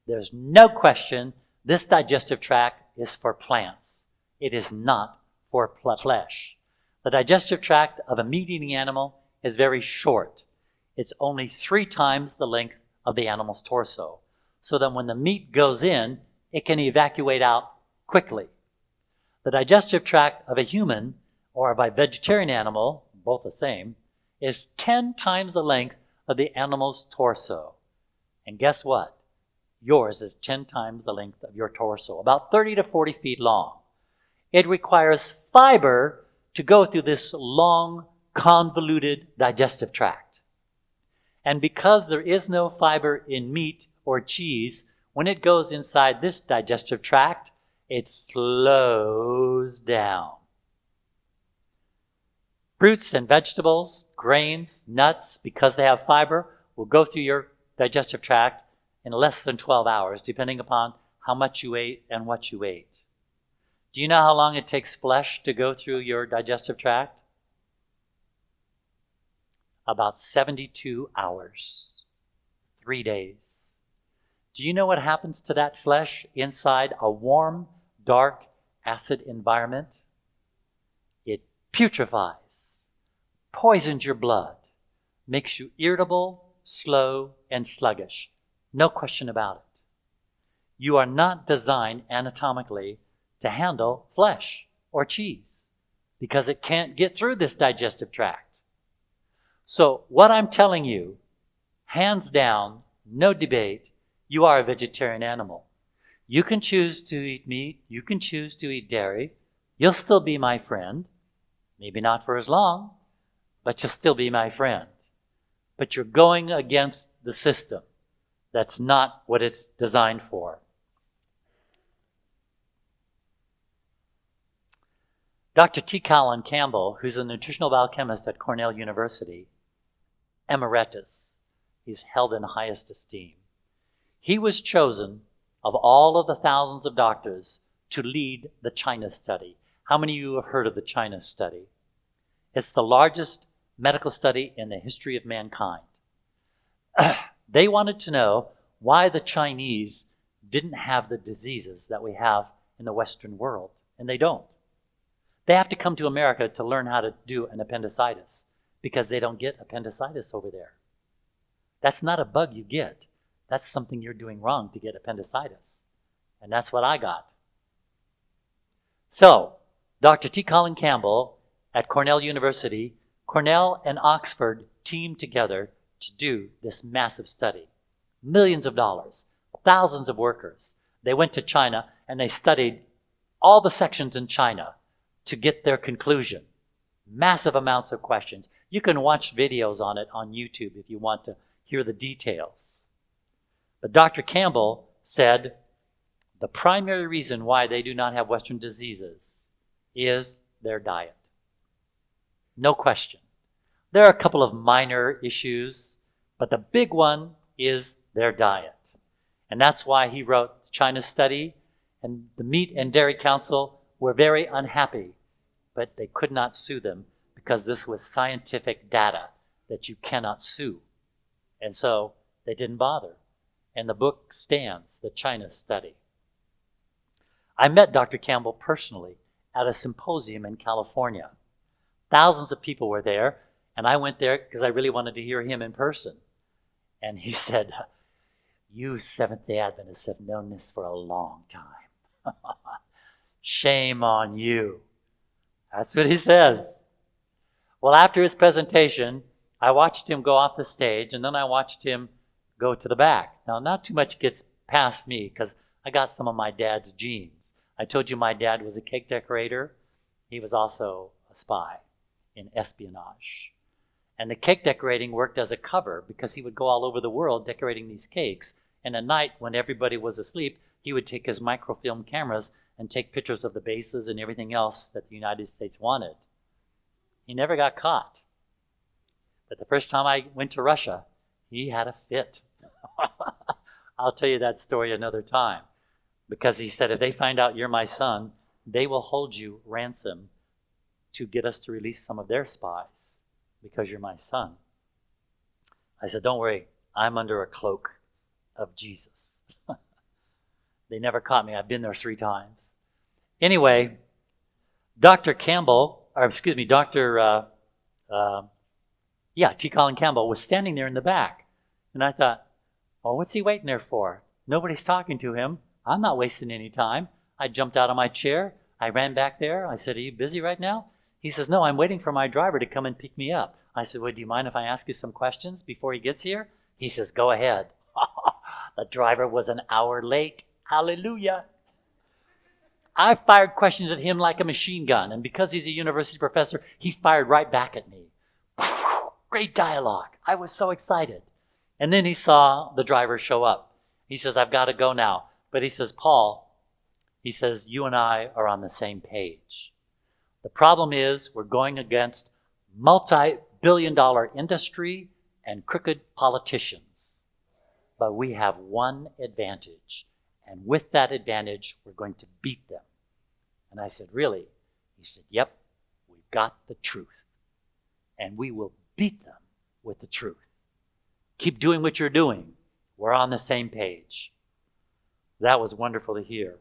There's no question this digestive tract is for plants. It is not for flesh. The digestive tract of a meat-eating animal is very short. It's only 3 times the length of the animal's torso. So that when the meat goes in, it can evacuate out quickly. The digestive tract of a human or of a vegetarian animal, both the same, is 10 times the length of the animal's torso. And guess what? Yours is 10 times the length of your torso, about 30 to 40 feet long. It requires fiber to go through this long, convoluted digestive tract. And because there is no fiber in meat or cheese, when it goes inside this digestive tract, it slows down. Fruits and vegetables, grains, nuts, because they have fiber, will go through your digestive tract in less than 12 hours, depending upon how much you ate and what you ate. Do you know how long it takes flesh to go through your digestive tract? About 72 hours, 3 days. Do you know what happens to that flesh inside a warm, dark, acid environment? It putrefies, poisons your blood, makes you irritable, slow, and sluggish. No question about it. You are not designed anatomically to handle flesh or cheese because it can't get through this digestive tract. So what I'm telling you, hands down, no debate, you are a vegetarian animal. You can choose to eat meat, you can choose to eat dairy, you'll still be my friend. Maybe not for as long, but you'll still be my friend. But you're going against the system. That's not what it's designed for. Dr. T. Colin Campbell, who's a nutritional biochemist at Cornell University, emeritus, he's held in highest esteem. He was chosen of all of the thousands of doctors to lead the China study. How many of you have heard of the China study? It's the largest medical study in the history of mankind. They wanted to know why the Chinese didn't have the diseases that we have in the Western world, and they don't. They have to come to America to learn how to do an appendicitis because they don't get appendicitis over there. That's not a bug you get. That's something you're doing wrong to get appendicitis. And that's what I got. So, Dr. T. Colin Campbell at Cornell University, Cornell and Oxford teamed together to do this massive study. Millions of dollars, thousands of workers. They went to China and they studied all the sections in China to get their conclusion. Massive amounts of questions. You can watch videos on it on YouTube if you want to hear the details. But Dr. Campbell said the primary reason why they do not have Western diseases is their diet. No question. There are a couple of minor issues, but the big one is their diet. And that's why he wrote the China study, and the Meat and Dairy Council were very unhappy, but they could not sue them because this was scientific data that you cannot sue. And so they didn't bother. And the book stands, the China study. I met Dr. Campbell personally at a symposium in California. Thousands of people were there, and I went there because I really wanted to hear him in person. And he said, "You Seventh-day Adventists have known this for a long time. Shame on you." That's what he says. Well, after his presentation, I watched him go off the stage, and then I watched him go to the back. Now, not too much gets past me because I got some of my dad's genes. I told you my dad was a cake decorator. He was also a spy in espionage. And the cake decorating worked as a cover because he would go all over the world decorating these cakes. And at night, when everybody was asleep, he would take his microfilm cameras and take pictures of the bases and everything else that the United States wanted. He never got caught. But the first time I went to Russia, he had a fit. I'll tell you that story another time. Because he said, if they find out you're my son, they will hold you ransom to get us to release some of their spies because you're my son. I said, don't worry, I'm under a cloak of Jesus. They never caught me. I've been there 3 times. Anyway, T. Colin Campbell was standing there in the back. And I thought, well, what's he waiting there for? Nobody's talking to him. I'm not wasting any time. I jumped out of my chair. I ran back there. I said, are you busy right now? He says, no, I'm waiting for my driver to come and pick me up. I said, well, do you mind if I ask you some questions before he gets here? He says, go ahead. The driver was an hour late. Hallelujah. I fired questions at him like a machine gun. And because he's a university professor, he fired right back at me. Great dialogue. I was so excited. And then he saw the driver show up. He says, I've got to go now. But he says, Paul, he says, you and I are on the same page. The problem is we're going against multi-billion-dollar industry and crooked politicians. But we have one advantage, and with that advantage, we're going to beat them. And I said, really? He said, yep, we've got the truth, and we will beat them with the truth. Keep doing what you're doing. We're on the same page. That was wonderful to hear.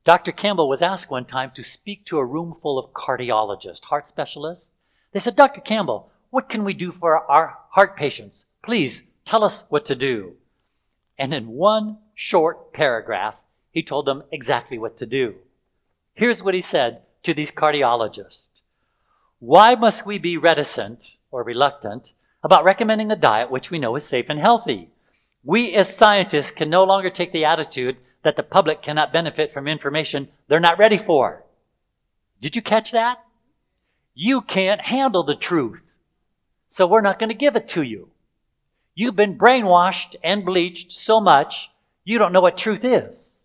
Dr. Campbell was asked one time to speak to a room full of cardiologists, heart specialists. They said, Dr. Campbell, what can we do for our heart patients? Please tell us what to do. And in one short paragraph, he told them exactly what to do. Here's what he said to these cardiologists. Why must we be reticent or reluctant about recommending a diet which we know is safe and healthy? We as scientists can no longer take the attitude that the public cannot benefit from information they're not ready for. Did you catch that? You can't handle the truth, so we're not going to give it to you. You've been brainwashed and bleached so much, you don't know what truth is.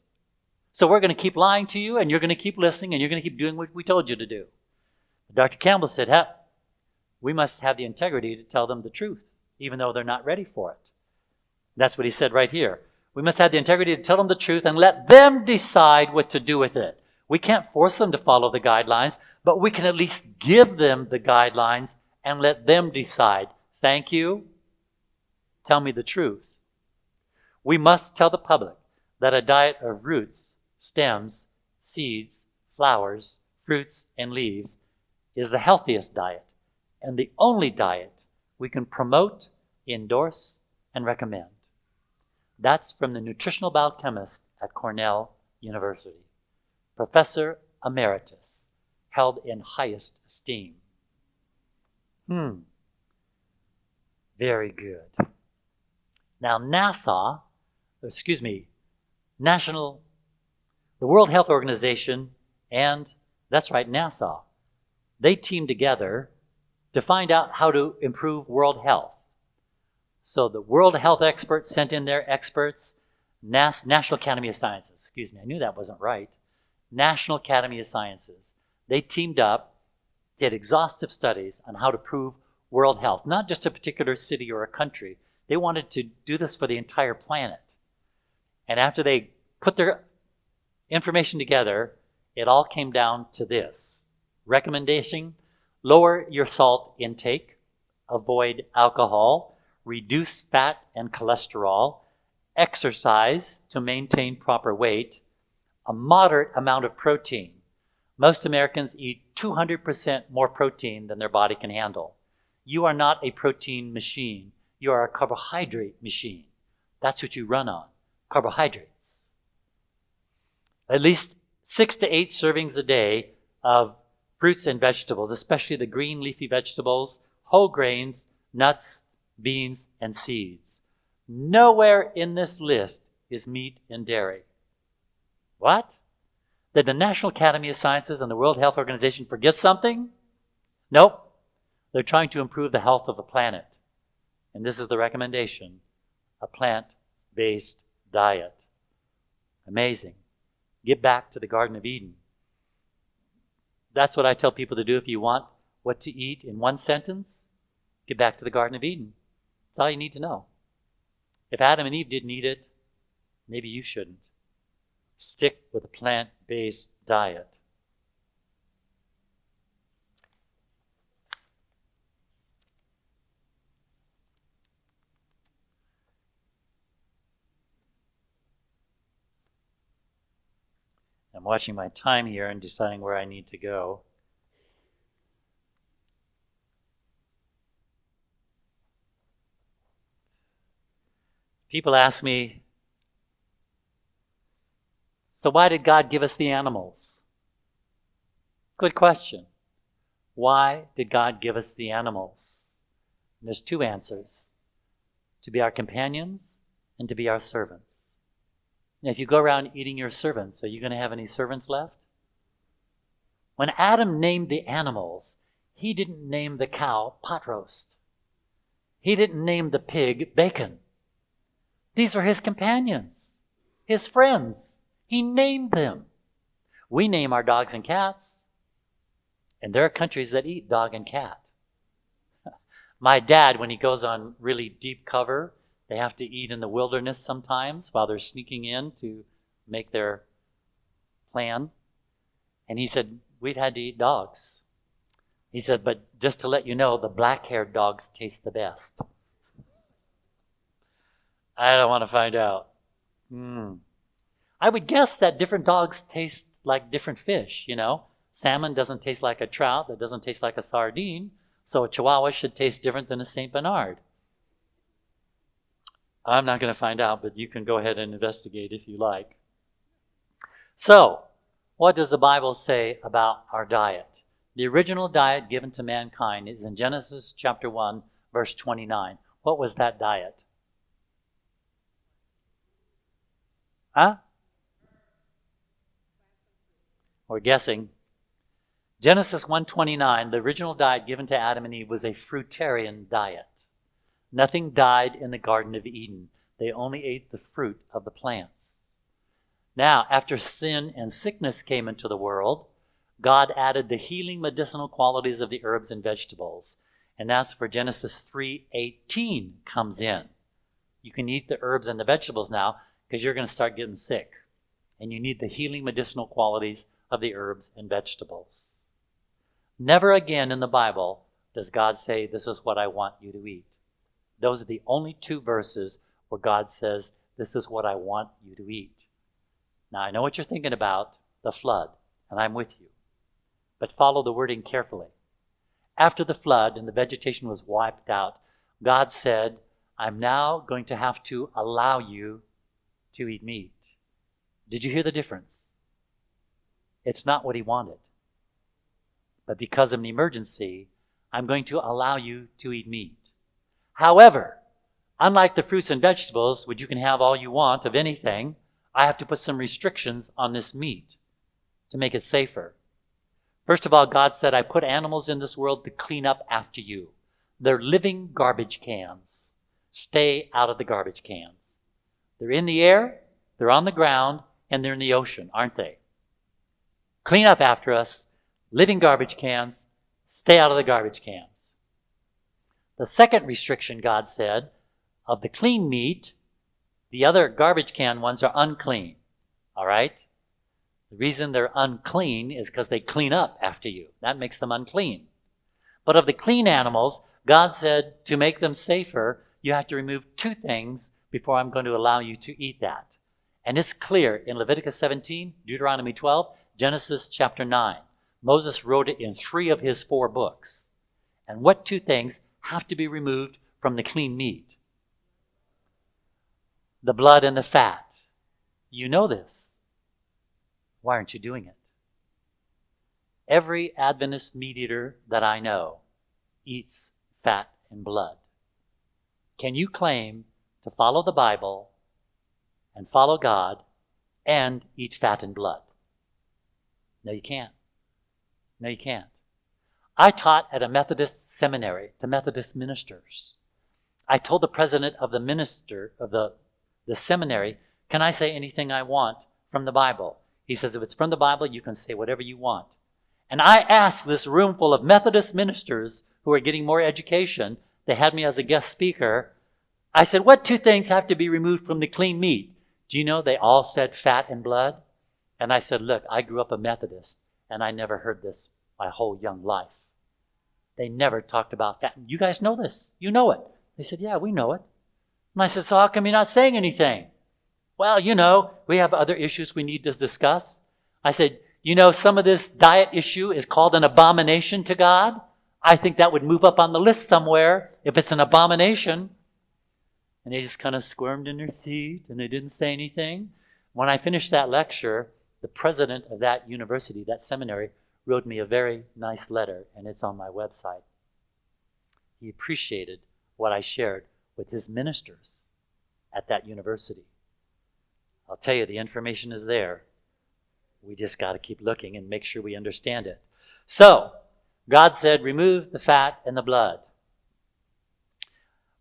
So we're going to keep lying to you, and you're going to keep listening, and you're going to keep doing what we told you to do. Dr. Campbell said, we must have the integrity to tell them the truth, even though they're not ready for it. That's what he said right here. We must have the integrity to tell them the truth and let them decide what to do with it. We can't force them to follow the guidelines, but we can at least give them the guidelines and let them decide. Thank you. Tell me the truth. We must tell the public that a diet of roots, stems, seeds, flowers, fruits, and leaves is the healthiest diet and the only diet we can promote, endorse, and recommend. That's from the nutritional biochemist at Cornell University, Professor Emeritus, held in highest esteem. Very good. Now the World Health Organization, and that's right, NASA, they teamed together to find out how to improve world health. So the World Health experts sent in their experts, National Academy of Sciences, I knew that wasn't right. National Academy of Sciences. They teamed up, did exhaustive studies on how to improve world health, not just a particular city or a country. They wanted to do this for the entire planet. And after they put their information together, it all came down to this. Recommendation, lower your salt intake, avoid alcohol, reduce fat and cholesterol, exercise to maintain proper weight, a moderate amount of protein. Most Americans eat 200% more protein than their body can handle. You are not a protein machine. You are a carbohydrate machine. That's what you run on, carbohydrates. At least 6 to 8 servings a day of fruits and vegetables, especially the green leafy vegetables, whole grains, nuts, beans, and seeds. Nowhere in this list is meat and dairy. What? Did the National Academy of Sciences and the World Health Organization forget something? Nope. They're trying to improve the health of the planet. And this is the recommendation, a plant-based diet. Amazing. Get back to the Garden of Eden. That's what I tell people to do if you want what to eat in one sentence. Get back to the Garden of Eden. That's all you need to know. If Adam and Eve didn't eat it, maybe you shouldn't. Stick with a plant-based diet. I'm watching my time here and deciding where I need to go. People ask me, so why did God give us the animals? Good question. Why did God give us the animals? And there's 2 answers. To be our companions and to be our servants. Now, if you go around eating your servants, are you going to have any servants left? When Adam named the animals, he didn't name the cow pot roast. He didn't name the pig bacon. These were his companions, his friends. He named them. We name our dogs and cats. And there are countries that eat dog and cat. My dad, when he goes on really deep cover, they have to eat in the wilderness sometimes while they're sneaking in to make their plan. And he said, we've had to eat dogs. He said, but just to let you know, the black-haired dogs taste the best. I don't want to find out. I would guess that different dogs taste like different fish, you know. Salmon doesn't taste like a trout, that doesn't taste like a sardine, so a Chihuahua should taste different than a St. Bernard. I'm not going to find out, but you can go ahead and investigate if you like. So, what does the Bible say about our diet? The original diet given to mankind is in Genesis chapter 1, verse 29. What was that diet? Huh? We're guessing. Genesis 1:29, the original diet given to Adam and Eve was a fruitarian diet. Nothing died in the Garden of Eden. They only ate the fruit of the plants. Now, after sin and sickness came into the world, God added the healing medicinal qualities of the herbs and vegetables. And that's where Genesis 3:18 comes in. You can eat the herbs and the vegetables now because you're going to start getting sick. And you need the healing medicinal qualities of the herbs and vegetables. Never again in the Bible does God say, this is what I want you to eat. Those are the only two verses where God says, this is what I want you to eat. Now, I know what you're thinking about, the flood, and I'm with you. But follow the wording carefully. After the flood and the vegetation was wiped out, God said, I'm now going to have to allow you to eat meat. Did you hear the difference? It's not what he wanted. But because of an emergency, I'm going to allow you to eat meat. However, unlike the fruits and vegetables, which you can have all you want of anything, I have to put some restrictions on this meat to make it safer. First of all, God said, I put animals in this world to clean up after you. They're living garbage cans. Stay out of the garbage cans. They're in the air, they're on the ground, and they're in the ocean, aren't they? Clean up after us. Living garbage cans, stay out of the garbage cans. The second restriction, God said, of the clean meat, the other garbage can ones are unclean. All right? The reason they're unclean is because they clean up after you. That makes them unclean. But of the clean animals, God said to make them safer, you have to remove two things before I'm going to allow you to eat that. And it's clear in Leviticus 17, Deuteronomy 12, Genesis chapter 9. Moses wrote it in 3 of his 4 books. And what two things have to be removed from the clean meat? The blood and the fat. You know this. Why aren't you doing it? Every Adventist meat eater that I know eats fat and blood. Can you claim to follow the Bible and follow God and eat fat and blood? No, you can't. No, you can't. I taught at a Methodist seminary to Methodist ministers. I told the president of the seminary, can I say anything I want from the Bible? He says, if it's from the Bible, you can say whatever you want. And I asked this room full of Methodist ministers who are getting more education, they had me as a guest speaker. I said, what two things have to be removed from the clean meat? Do you know they all said fat and blood? And I said, look, I grew up a Methodist, and I never heard this my whole young life. They never talked about fat. You guys know this. You know it. They said, yeah, we know it. And I said, so how come you're not saying anything? Well, you know, we have other issues we need to discuss. I said, you know, some of this diet issue is called an abomination to God. I think that would move up on the list somewhere if it's an abomination. And they just kind of squirmed in their seat and they didn't say anything. When I finished that lecture, the president of that university, that seminary, wrote me a very nice letter, and it's on my website. He appreciated what I shared with his ministers at that university. I'll tell you, the information is there. We just got to keep looking and make sure we understand it. So, God said, remove the fat and the blood.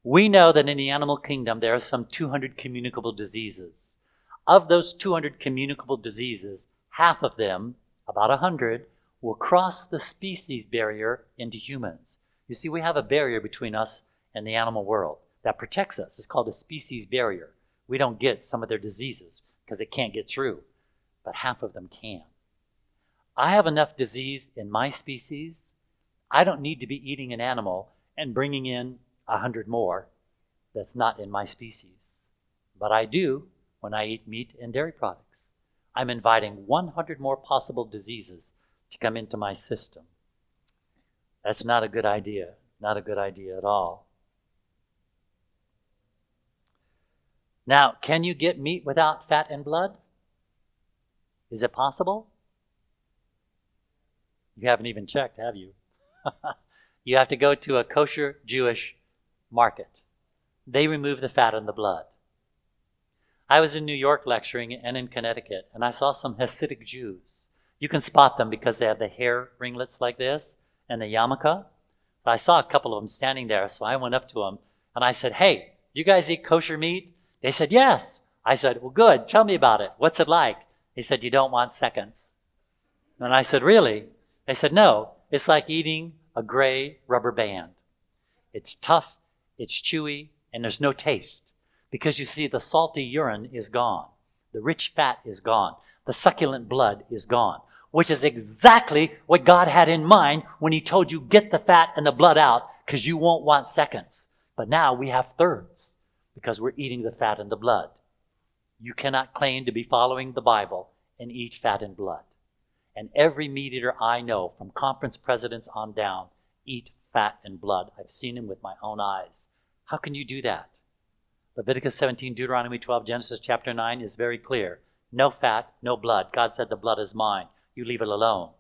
We know that in the animal kingdom, there are some 200 communicable diseases. Of those 200 communicable diseases, half of them, about 100, will cross the species barrier into humans. You see, we have a barrier between us and the animal world that protects us. It's called a species barrier. We don't get some of their diseases because it can't get through, but half of them can. I have enough disease in my species. I don't need to be eating an animal and bringing in 100 more that's not in my species. But I do when I eat meat and dairy products. I'm inviting 100 more possible diseases to come into my system. That's not a good idea. Not a good idea at all. Now, can you get meat without fat and blood? Is it possible? You haven't even checked, have you? You have to go to a kosher Jewish market. They remove the fat and the blood. I was in New York lecturing and in Connecticut, and I saw some Hasidic Jews. You can spot them because they have the hair ringlets like this and the yarmulke. But I saw a couple of them standing there, so I went up to them and I said, "Hey, do you guys eat kosher meat?" They said, "Yes." I said, "Well, good. Tell me about it. What's it like?" They said, "You don't want seconds." And I said, "Really?" They said, "No, it's like eating a gray rubber band. It's tough, it's chewy, and there's no taste. Because you see, the salty urine is gone. The rich fat is gone. The succulent blood is gone, which is exactly what God had in mind when he told you, get the fat and the blood out because you won't want seconds. But now we have thirds because we're eating the fat and the blood. You cannot claim to be following the Bible and eat fat and blood. And every meat eater I know, from conference presidents on down, eat fat and blood. I've seen them with my own eyes. How can you do that? Leviticus 17, Deuteronomy 12, Genesis chapter 9 is very clear. No fat, no blood. God said the blood is mine. You leave it alone.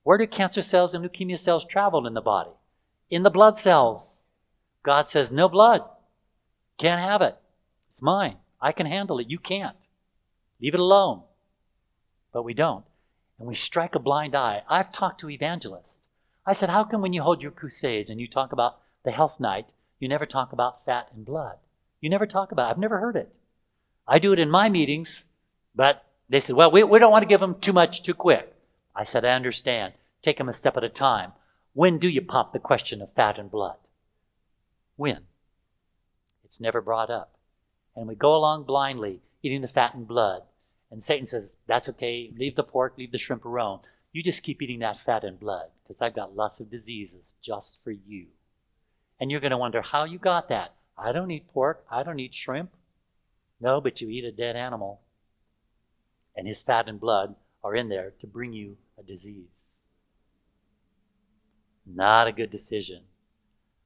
Where do cancer cells and leukemia cells travel in the body? In the blood cells. God says, no blood. Can't have it. It's mine. I can handle it. You can't. Leave it alone. But we don't. And we strike a blind eye. I've talked to evangelists. I said, how come when you hold your crusades and you talk about the health night, you never talk about fat and blood? You never talk about it. I've never heard it. I do it in my meetings, but they said, well, we don't want to give them too much too quick. I said, I understand. Take them a step at a time. When do you pop the question of fat and blood? When? It's never brought up. And we go along blindly, eating the fat and blood. And Satan says, that's okay. Leave the pork, leave the shrimp alone. You just keep eating that fat and blood because I've got lots of diseases just for you. And you're going to wonder how you got that. I don't eat pork. I don't eat shrimp. No, but you eat a dead animal. And his fat and blood are in there to bring you a disease. Not a good decision.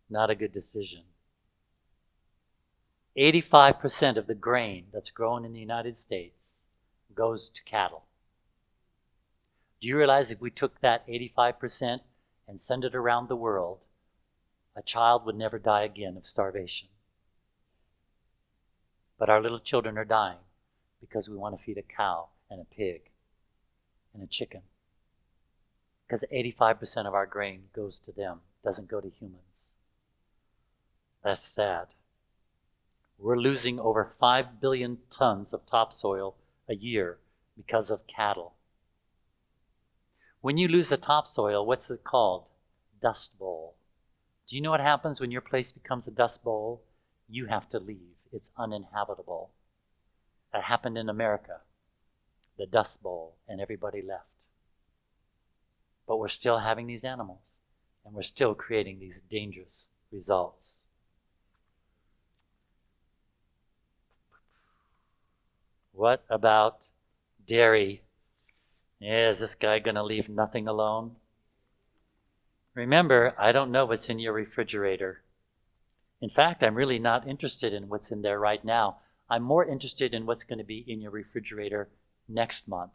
Not a good decision. 85% of the grain that's grown in the United States goes to cattle. Do you realize if we took that 85% and sent it around the world, a child would never die again of starvation? But our little children are dying because we want to feed a cow and a pig and a chicken. Because 85% of our grain goes to them, doesn't go to humans. That's sad. We're losing over 5 billion tons of topsoil a year because of cattle. When you lose the topsoil, what's it called? Dust bowl. Do you know what happens when your place becomes a dust bowl? You have to leave. It's uninhabitable. That happened in America, the Dust Bowl, and everybody left. But we're still having these animals, and we're still creating these dangerous results. What about dairy? Yeah, is this guy going to leave nothing alone? Remember, I don't know what's in your refrigerator. In fact, I'm really not interested in what's in there right now. I'm more interested in what's going to be in your refrigerator next month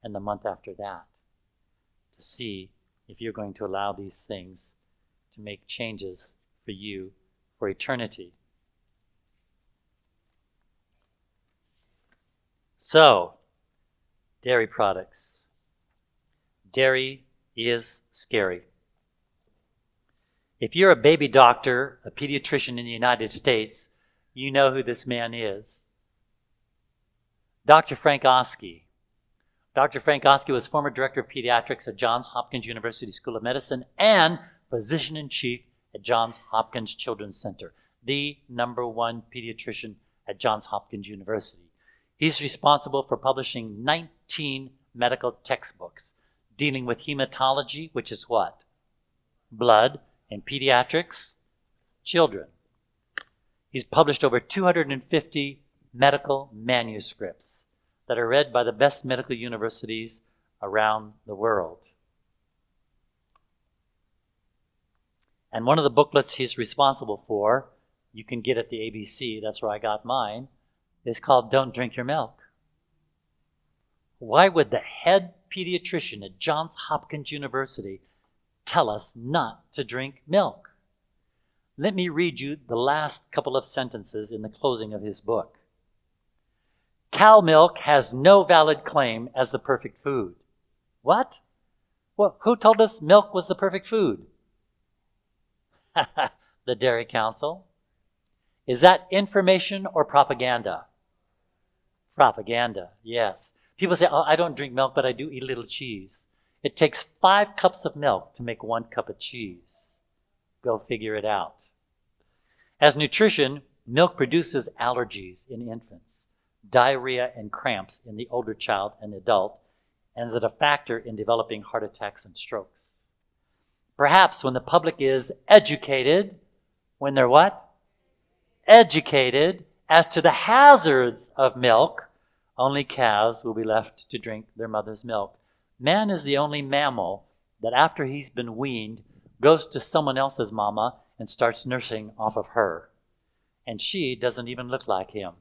and the month after that, to see if you're going to allow these things to make changes for you for eternity. So, dairy products. Dairy is scary. If you're a baby doctor, a pediatrician in the United States, you know who this man is. Dr. Frank Oski, Dr. Frank Oski was former director of pediatrics at Johns Hopkins University School of Medicine and physician-in-chief at Johns Hopkins Children's Center, the #1 pediatrician at Johns Hopkins University. He's responsible for publishing 19 medical textbooks dealing with hematology, which is what? Blood, and pediatrics, children. He's published over 250 medical manuscripts that are read by the best medical universities around the world. And one of the booklets he's responsible for, you can get at the ABC, that's where I got mine, is called Don't Drink Your Milk. Why would the head pediatrician at Johns Hopkins University tell us not to drink milk? Let me read you the last couple of sentences in the closing of his book. Cow milk has no valid claim as the perfect food. What? Well, who told us milk was the perfect food? The Dairy Council. Is that information or propaganda? Propaganda, yes. People say, oh, I don't drink milk, but I do eat a little cheese. It takes 5 cups of milk to make 1 cup of cheese. Go figure it out. As nutrition, milk produces allergies in infants, diarrhea and cramps in the older child and adult, and is a factor in developing heart attacks and strokes. Perhaps when the public is educated, when they're what? Educated as to the hazards of milk, only calves will be left to drink their mother's milk. Man is the only mammal that after he's been weaned goes to someone else's mama and starts nursing off of her. And she doesn't even look like him.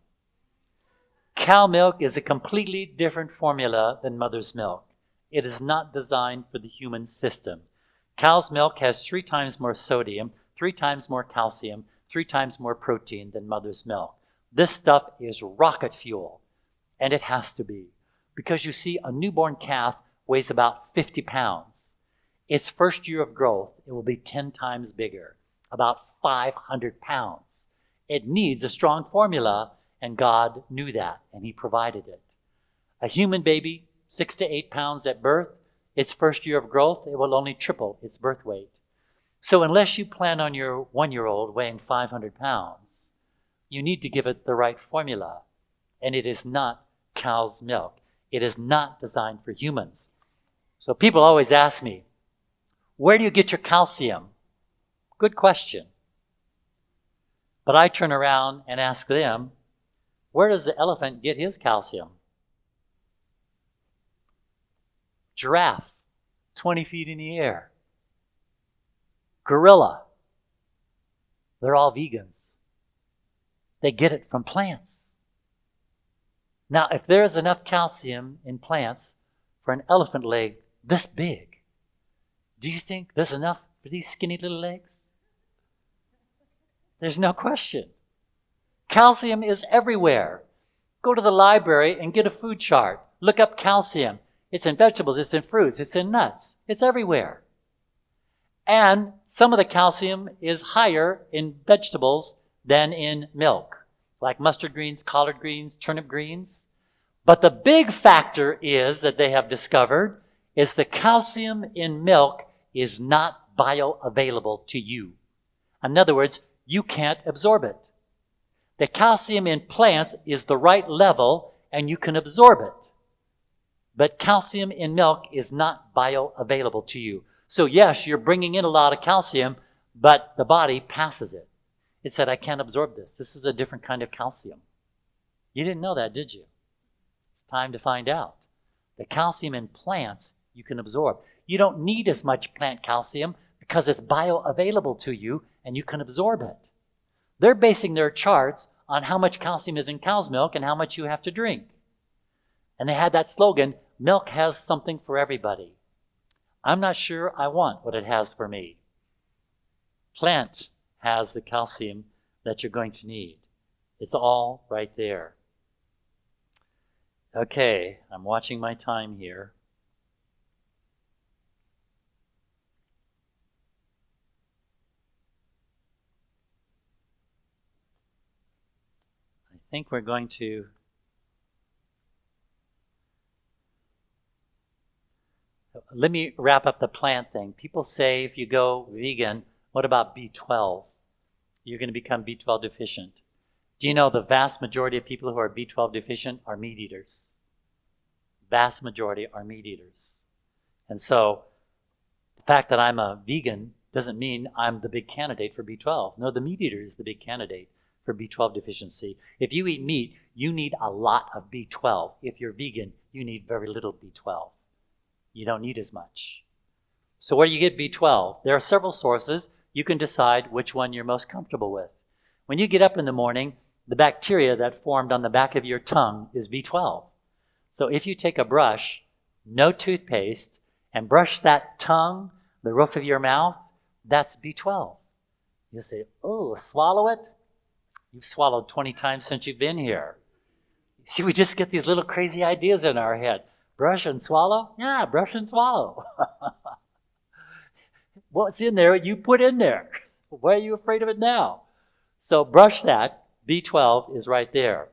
Cow milk is a completely different formula than mother's milk. It is not designed for the human system. Cow's milk has 3 times more sodium, 3 times more calcium, 3 times more protein than mother's milk. This stuff is rocket fuel, and it has to be. Because you see, a newborn calf weighs about 50 pounds. Its first year of growth, it will be 10 times bigger, about 500 pounds. It needs a strong formula, and God knew that, and he provided it. A human baby, 6 to 8 pounds at birth, its first year of growth, it will only triple its birth weight. So unless you plan on your 1-year-old weighing 500 pounds, you need to give it the right formula. And it is not cow's milk. It is not designed for humans. So people always ask me, where do you get your calcium? Good question. But I turn around and ask them, where does the elephant get his calcium? Giraffe, 20 feet in the air. Gorilla, they're all vegans. They get it from plants. Now, if there is enough calcium in plants for an elephant leg this big, do you think there's enough for these skinny little legs? There's no question. Calcium is everywhere. Go to the library and get a food chart. Look up calcium. It's in vegetables, it's in fruits, it's in nuts. It's everywhere. And some of the calcium is higher in vegetables than in milk, like mustard greens, collard greens, turnip greens. But the big factor is that they have discovered is the calcium in milk is not bioavailable to you. In other words, you can't absorb it. The calcium in plants is the right level and you can absorb it. But calcium in milk is not bioavailable to you. So yes, you're bringing in a lot of calcium, but the body passes it. It said, I can't absorb this. This is a different kind of calcium. You didn't know that, did you? It's time to find out. The calcium in plants you can absorb. You don't need as much plant calcium because it's bioavailable to you and you can absorb it. They're basing their charts on how much calcium is in cow's milk and how much you have to drink. And they had that slogan, milk has something for everybody. I'm not sure I want what it has for me. Plant has the calcium that you're going to need. It's all right there. Okay, I'm watching my time here. I think we're going to let me wrap up the plant thing. People say if you go vegan, what about B12? You're going to become B12 deficient. Do you know the vast majority of people who are B12 deficient are meat eaters? Vast majority are meat eaters. And so the fact that I'm a vegan doesn't mean I'm the big candidate for B12. No, the meat eater is the big candidate for B12 deficiency. If you eat meat, you need a lot of B12. If you're vegan, you need very little B12. You don't need as much. So where do you get B12? There are several sources. You can decide which one you're most comfortable with. When you get up in the morning, the bacteria that formed on the back of your tongue is B12. So if you take a brush, no toothpaste, and brush that tongue, the roof of your mouth, that's B12. You'll say, oh, swallow it? You've swallowed 20 times since you've been here. See, we just get these little crazy ideas in our head. Brush and swallow? Yeah, brush and swallow. What's in there, you put in there. Why are you afraid of it now? So brush that. B12 is right there.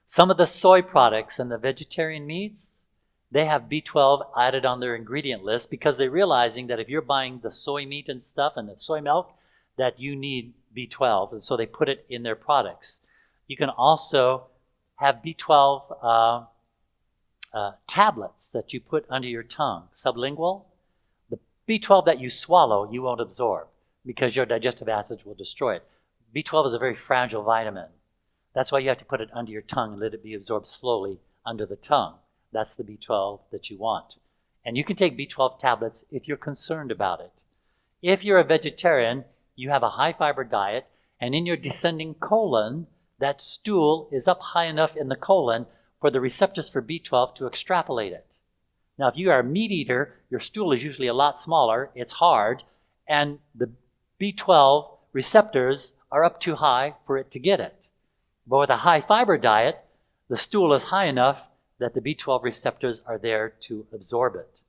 Some of the soy products and the vegetarian meats, they have B12 added on their ingredient list because they're realizing that if you're buying the soy meat and stuff and the soy milk, that you need B12. And so they put it in their products. You can also have B12 tablets that you put under your tongue, sublingual. The B12 that you swallow, you won't absorb because your digestive acids will destroy it. B12 is a very fragile vitamin. That's why you have to put it under your tongue and let it be absorbed slowly under the tongue. That's the B12 that you want. And you can take B12 tablets if you're concerned about it. If you're a vegetarian, you have a high fiber diet, and in your descending colon, that stool is up high enough in the colon for the receptors for B12 to extrapolate it. Now, if you are a meat eater, your stool is usually a lot smaller, it's hard, and the B12 receptors are up too high for it to get it. But with a high fiber diet, the stool is high enough that the B12 receptors are there to absorb it.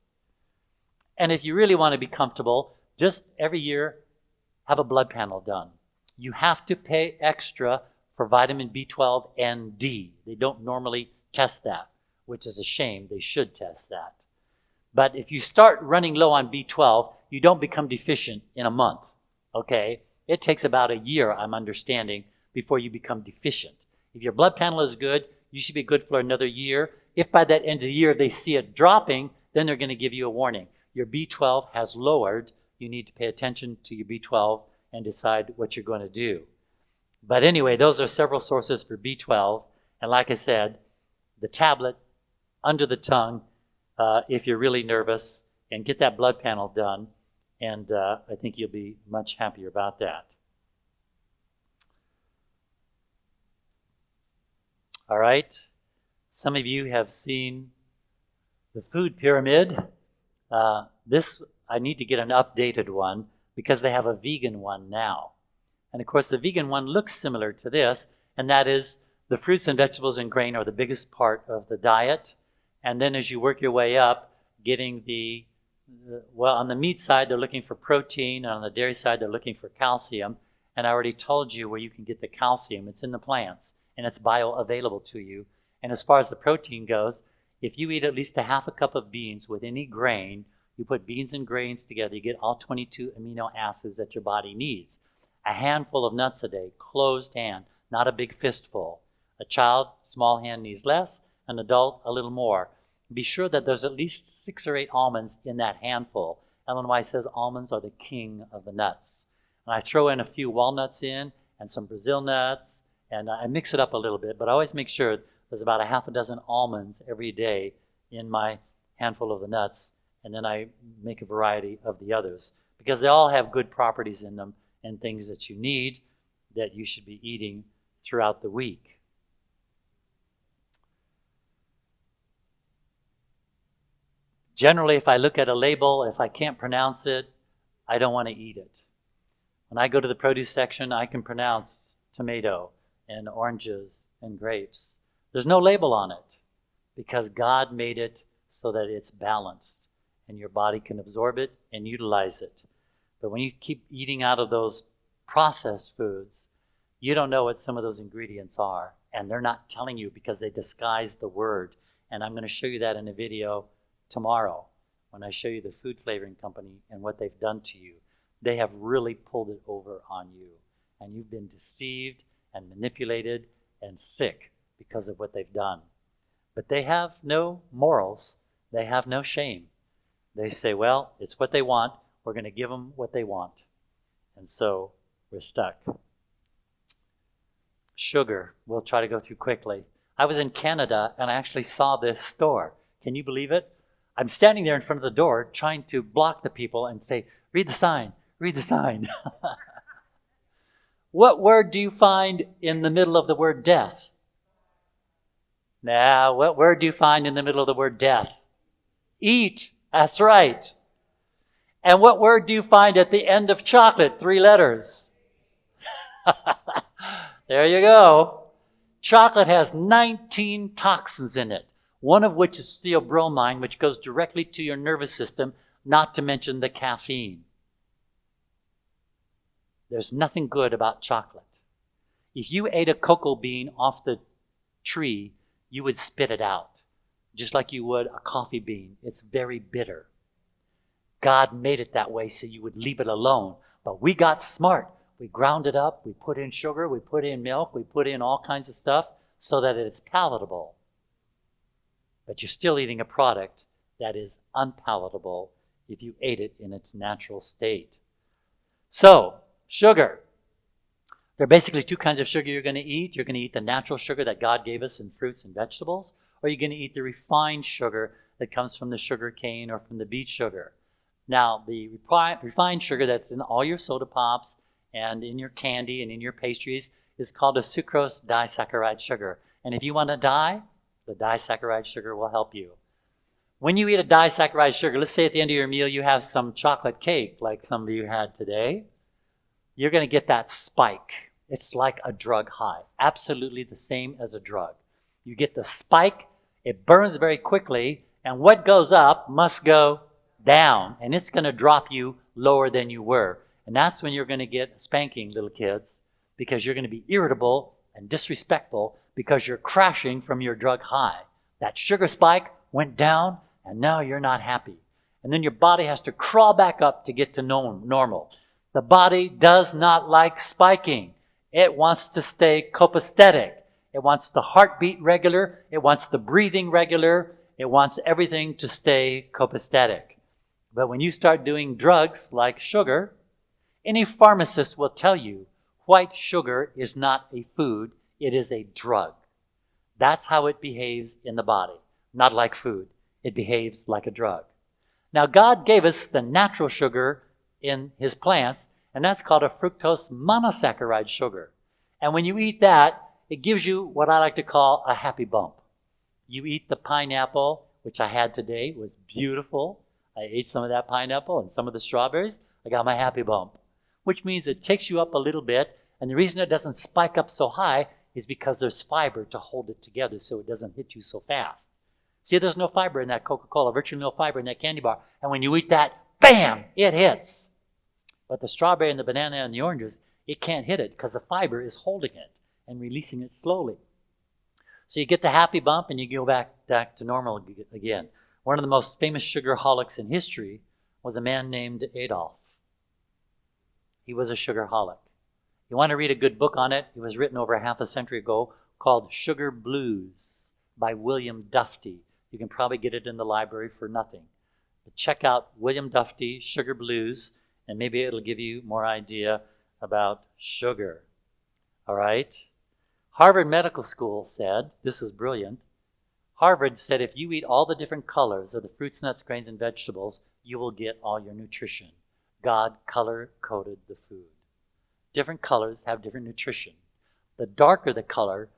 And if you really want to be comfortable, just every year have a blood panel done. You have to pay extra for vitamin B12 and D. They don't normally test that, which is a shame. They should test that. But if you start running low on B12, you don't become deficient in a month, okay? It takes about a year, I'm understanding, before you become deficient. If your blood panel is good, you should be good for another year. If by that end of the year they see it dropping, then they're going to give you a warning. Your B12 has lowered. You need to pay attention to your B12 and decide what you're going to do. But anyway, those are several sources for B12. And like I said, the tablet under the tongue, if you're really nervous, and get that blood panel done. And I think you'll be much happier about that. All right. Some of you have seen the food pyramid. This, I need to get an updated one because they have a vegan one now. And of course, the vegan one looks similar to this, and that is the fruits and vegetables and grain are the biggest part of the diet. And then as you work your way up, getting well, on the meat side, they're looking for protein. And on the dairy side, they're looking for calcium. And I already told you where you can get the calcium. It's in the plants, and it's bioavailable to you. And as far as the protein goes, if you eat at least a half a cup of beans with any grain, you put beans and grains together, you get all 22 amino acids that your body needs. A handful of nuts a day, closed hand, not a big fistful. A child, small hand needs less. An adult, a little more. Be sure that there's at least 6 or 8 almonds in that handful. Ellen White says almonds are the king of the nuts. And I throw in a few walnuts in and some Brazil nuts, and I mix it up a little bit, but I always make sure there's about a half a dozen almonds every day in my handful of the nuts, and then I make a variety of the others because they all have good properties in them and things that you need that you should be eating throughout the week. Generally, if I look at a label, if I can't pronounce it, I don't want to eat it. When I go to the produce section, I can pronounce tomato and oranges and grapes. There's no label on it because God made it so that it's balanced and your body can absorb it and utilize it. But when you keep eating out of those processed foods, you don't know what some of those ingredients are, and they're not telling you because they disguise the word. And I'm going to show you that in a video tomorrow when I show you the food flavoring company and what they've done to you. They have really pulled it over on you, and you've been deceived and manipulated and sick because of what they've done. But they have no morals. They have no shame. They say, well, it's what they want. We're going to give them what they want. And so we're stuck. Sugar, we'll try to go through quickly. I was in Canada and I actually saw this store. Can you believe it? I'm standing there in front of the door trying to block the people and say, read the sign, read the sign. What word do you find in the middle of the word death? Now, what word do you find in the middle of the word death? Eat. That's right. And what word do you find at the end of chocolate? 3 letters. There you go. Chocolate has 19 toxins in it, one of which is theobromine, which goes directly to your nervous system, not to mention the caffeine. There's nothing good about chocolate. If you ate a cocoa bean off the tree, you would spit it out, just like you would a coffee bean. It's very bitter. God made it that way so you would leave it alone. But we got smart. We ground it up. We put in sugar. We put in milk. We put in all kinds of stuff so that it's palatable. But you're still eating a product that is unpalatable if you ate it in its natural state. So, sugar. There are basically 2 kinds of sugar you're going to eat. You're going to eat the natural sugar that God gave us in fruits and vegetables, or you're going to eat the refined sugar that comes from the sugar cane or from the beet sugar. Now, the refined sugar that's in all your soda pops and in your candy and in your pastries is called a sucrose disaccharide sugar. And if you want to die, the disaccharide sugar will help you. When you eat a disaccharide sugar, let's say at the end of your meal you have some chocolate cake like some of you had today, you're going to get that spike. It's like a drug high, absolutely the same as a drug. You get the spike, it burns very quickly, and what goes up must go down, and it's going to drop you lower than you were. And that's when you're going to get a spanking, little kids, because you're going to be irritable and disrespectful because you're crashing from your drug high. That sugar spike went down, and now you're not happy. And then your body has to crawl back up to get to normal. The body does not like spiking. It wants to stay copacetic. It wants the heartbeat regular. It wants the breathing regular. It wants everything to stay copacetic. But when you start doing drugs like sugar, any pharmacist will tell you white sugar is not a food, it is a drug. That's how it behaves in the body. Not like food. It behaves like a drug. Now, God gave us the natural sugar in his plants, and that's called a fructose monosaccharide sugar. And when you eat that, it gives you what I like to call a happy bump. You eat the pineapple, which I had today. It was beautiful. I ate some of that pineapple and some of the strawberries. I got my happy bump, which means it takes you up a little bit. And the reason it doesn't spike up so high is because there's fiber to hold it together so it doesn't hit you so fast. See, there's no fiber in that Coca-Cola, virtually no fiber in that candy bar. And when you eat that, bam, it hits. But the strawberry and the banana and the oranges, it can't hit it because the fiber is holding it and releasing it slowly. So you get the happy bump and you go back to normal again. One of the most famous sugarholics in history was a man named Adolf. He was a sugarholic. You want to read a good book on it? It was written over half a century ago called Sugar Blues by William Dufty. You can probably get it in the library for nothing. But check out William Dufty, Sugar Blues, and maybe it'll give you more idea about sugar. All right? Harvard Medical School said, this is brilliant, Harvard said if you eat all the different colors of the fruits, nuts, grains, and vegetables, you will get all your nutrition. God color-coded the food. Different colors have different nutrition. The darker the color,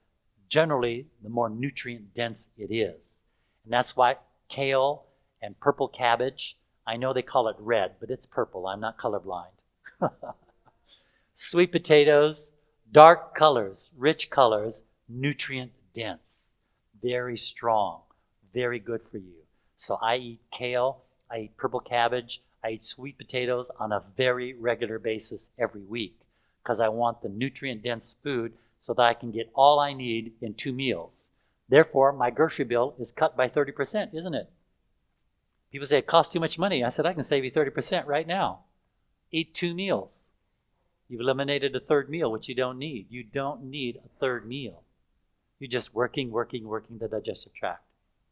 generally, the more nutrient-dense it is. And that's why kale and purple cabbage, I know they call it red, but it's purple. I'm not colorblind. Sweet potatoes, dark colors, rich colors, nutrient-dense. Very strong, very good for you. So I eat kale, I eat purple cabbage, I eat sweet potatoes on a very regular basis every week because I want the nutrient-dense food so that I can get all I need in 2 meals. Therefore, my grocery bill is cut by 30%, isn't it? People say it costs too much money. I said, I can save you 30% right now. Eat 2 meals. You've eliminated a third meal, which you don't need. You don't need a third meal. You're just working the digestive tract.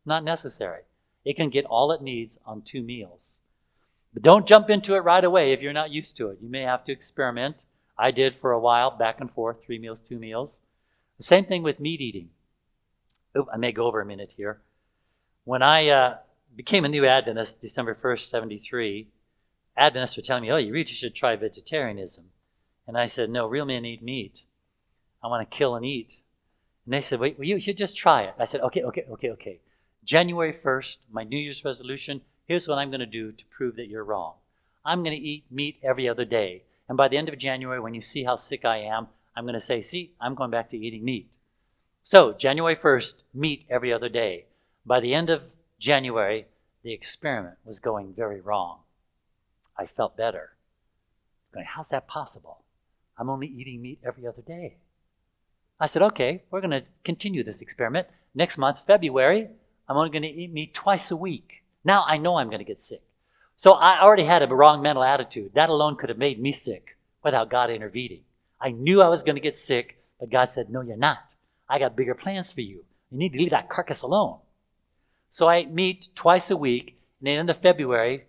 Not necessary. It can get all it needs on 2 meals. But don't jump into it right away if you're not used to it. You may have to experiment. I did for a while, back and forth, 3 meals, 2 meals. The same thing with meat eating. I may go over a minute here. When I became a new Adventist, December 1st, 73, Adventists were telling me, oh, you really should try vegetarianism. And I said, no, real men eat meat. I want to kill and eat. And they said, wait, well, you should just try it. I said, okay. January 1st, my New Year's resolution, here's what I'm going to do to prove that you're wrong. I'm going to eat meat every other day. And by the end of January, when you see how sick I am, I'm going to say, see, I'm going back to eating meat. So January 1st, meat every other day. By the end of January, the experiment was going very wrong. I felt better. Going, how's that possible? I'm only eating meat every other day. I said, okay, we're going to continue this experiment. Next month, February, I'm only going to eat meat twice a week. Now I know I'm going to get sick. So I already had a wrong mental attitude. That alone could have made me sick without God intervening. I knew I was going to get sick, but God said, no, you're not. I got bigger plans for you. You need to leave that carcass alone. So I ate meat twice a week, and at the end of February,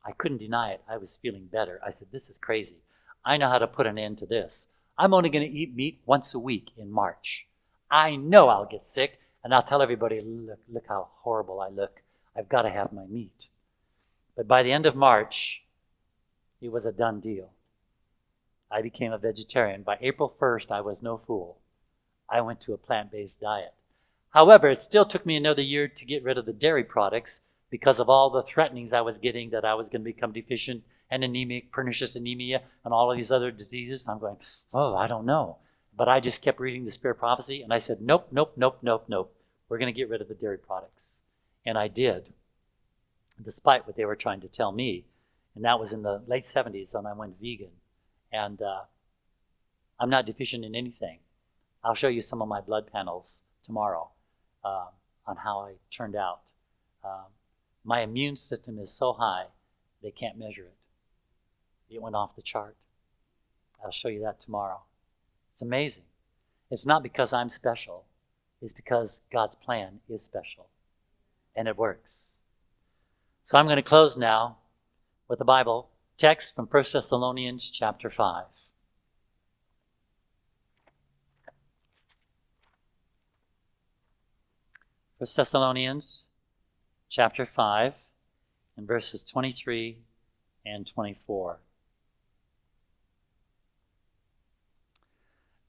I couldn't deny it. I was feeling better. I said, this is crazy. I know how to put an end to this. I'm only going to eat meat once a week in March. I know I'll get sick, and I'll tell everybody, look how horrible I look. I've got to have my meat. But by the end of March, it was a done deal. I became a vegetarian. By April 1st, I was no fool. I went to a plant-based diet. However, it still took me another year to get rid of the dairy products because of all the threatenings I was getting that I was going to become deficient and anemic, pernicious anemia, and all of these other diseases. I'm going, oh, I don't know. But I just kept reading the Spirit Prophecy, and I said, nope. We're going to get rid of the dairy products. And I did, despite what they were trying to tell me. And that was in the late 70s when I went vegan. And I'm not deficient in anything. I'll show you some of my blood panels tomorrow on how I turned out. My immune system is so high, they can't measure it. It went off the chart. I'll show you that tomorrow. It's amazing. It's not because I'm special. It's because God's plan is special. And it works. So I'm going to close now with the Bible text from 1 Thessalonians chapter 5. First Thessalonians chapter 5 and verses 23 and 24.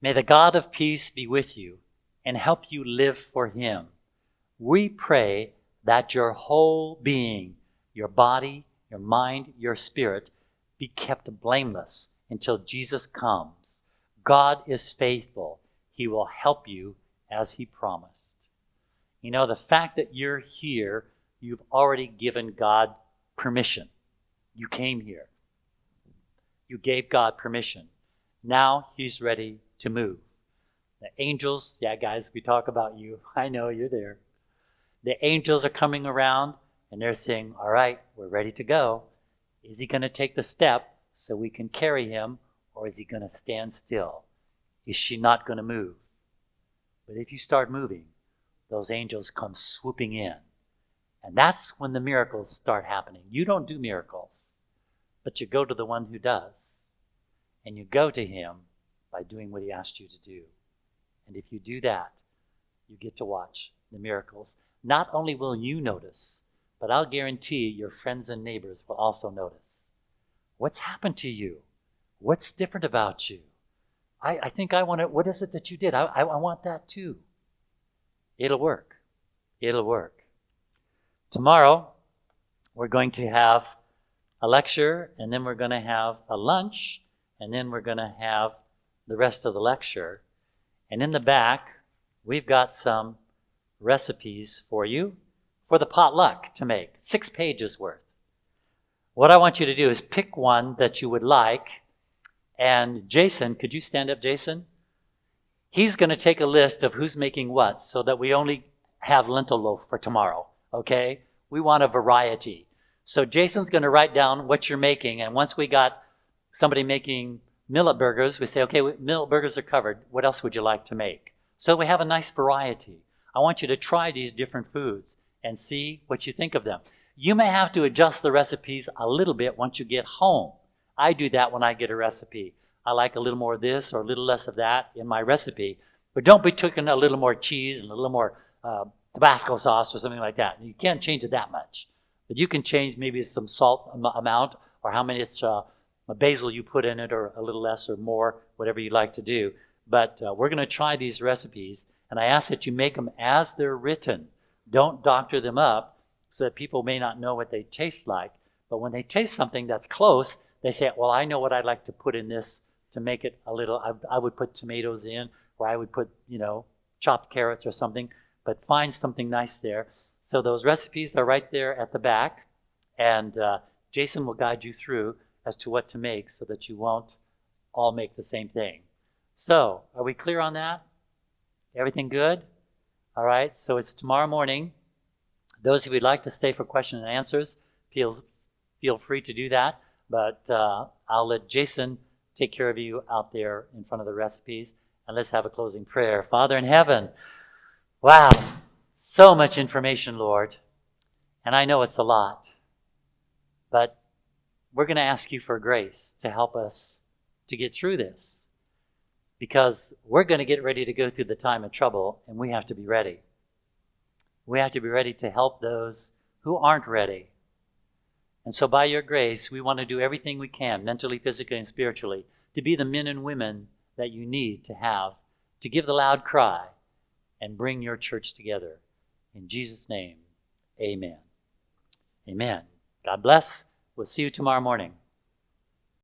May the God of peace be with you and help you live for him. We pray that your whole being, your body, your mind, your spirit, be kept blameless until Jesus comes. God is faithful. He will help you as he promised. You know, the fact that you're here, you've already given God permission. You came here. You gave God permission. Now he's ready to move. The angels, yeah, guys, we talk about you. I know you're there. The angels are coming around and they're saying, all right, we're ready to go. Is he going to take the step so we can carry him, or is he going to stand still? Is she not going to move? But if you start moving, those angels come swooping in. And that's when the miracles start happening. You don't do miracles, but you go to the one who does. And you go to him by doing what he asked you to do. And if you do that, you get to watch the miracles. Not only will you notice, but I'll guarantee your friends and neighbors will also notice. What's happened to you? What's different about you? I think I want to, what is it that you did? I want that too. It'll work. It'll work. Tomorrow, we're going to have a lecture, and then we're going to have a lunch, and then we're going to have the rest of the lecture. And in the back, we've got some recipes for you for the potluck to make, 6 pages worth. What I want you to do is pick one that you would like. And Jason, could you stand up, Jason? He's going to take a list of who's making what so that we only have lentil loaf for tomorrow, okay? We want a variety. So Jason's going to write down what you're making. And once we got somebody making millet burgers, we say, okay, millet burgers are covered. What else would you like to make? So we have a nice variety. I want you to try these different foods and see what you think of them. You may have to adjust the recipes a little bit once you get home. I do that when I get a recipe. I like a little more of this or a little less of that in my recipe. But don't be taking a little more cheese and a little more Tabasco sauce or something like that. You can't change it that much. But you can change maybe some salt amount or how many basil you put in it, or a little less or more, whatever you like to do. But we're going to try these recipes, and I ask that you make them as they're written. Don't doctor them up so that people may not know what they taste like. But when they taste something that's close, they say, well, I know what I'd like to put in this to make it a little, I would put tomatoes in, or I would put, chopped carrots or something, but find something nice there. So those recipes are right there at the back, and Jason will guide you through as to what to make so that you won't all make the same thing. So, are we clear on that? Everything good? All right, so it's tomorrow morning. Those of you who'd like to stay for question and answers, feel free to do that, but I'll let Jason take care of you out there in front of the recipes, and let's have a closing prayer. Father in heaven, wow, so much information, Lord, and I know it's a lot, but we're going to ask you for grace to help us to get through this, because we're going to get ready to go through the time of trouble, and we have to be ready. We have to be ready to help those who aren't ready. And so by your grace, we want to do everything we can, mentally, physically, and spiritually, to be the men and women that you need to have, to give the loud cry and bring your church together. In Jesus' name, amen. Amen. God bless. We'll see you tomorrow morning.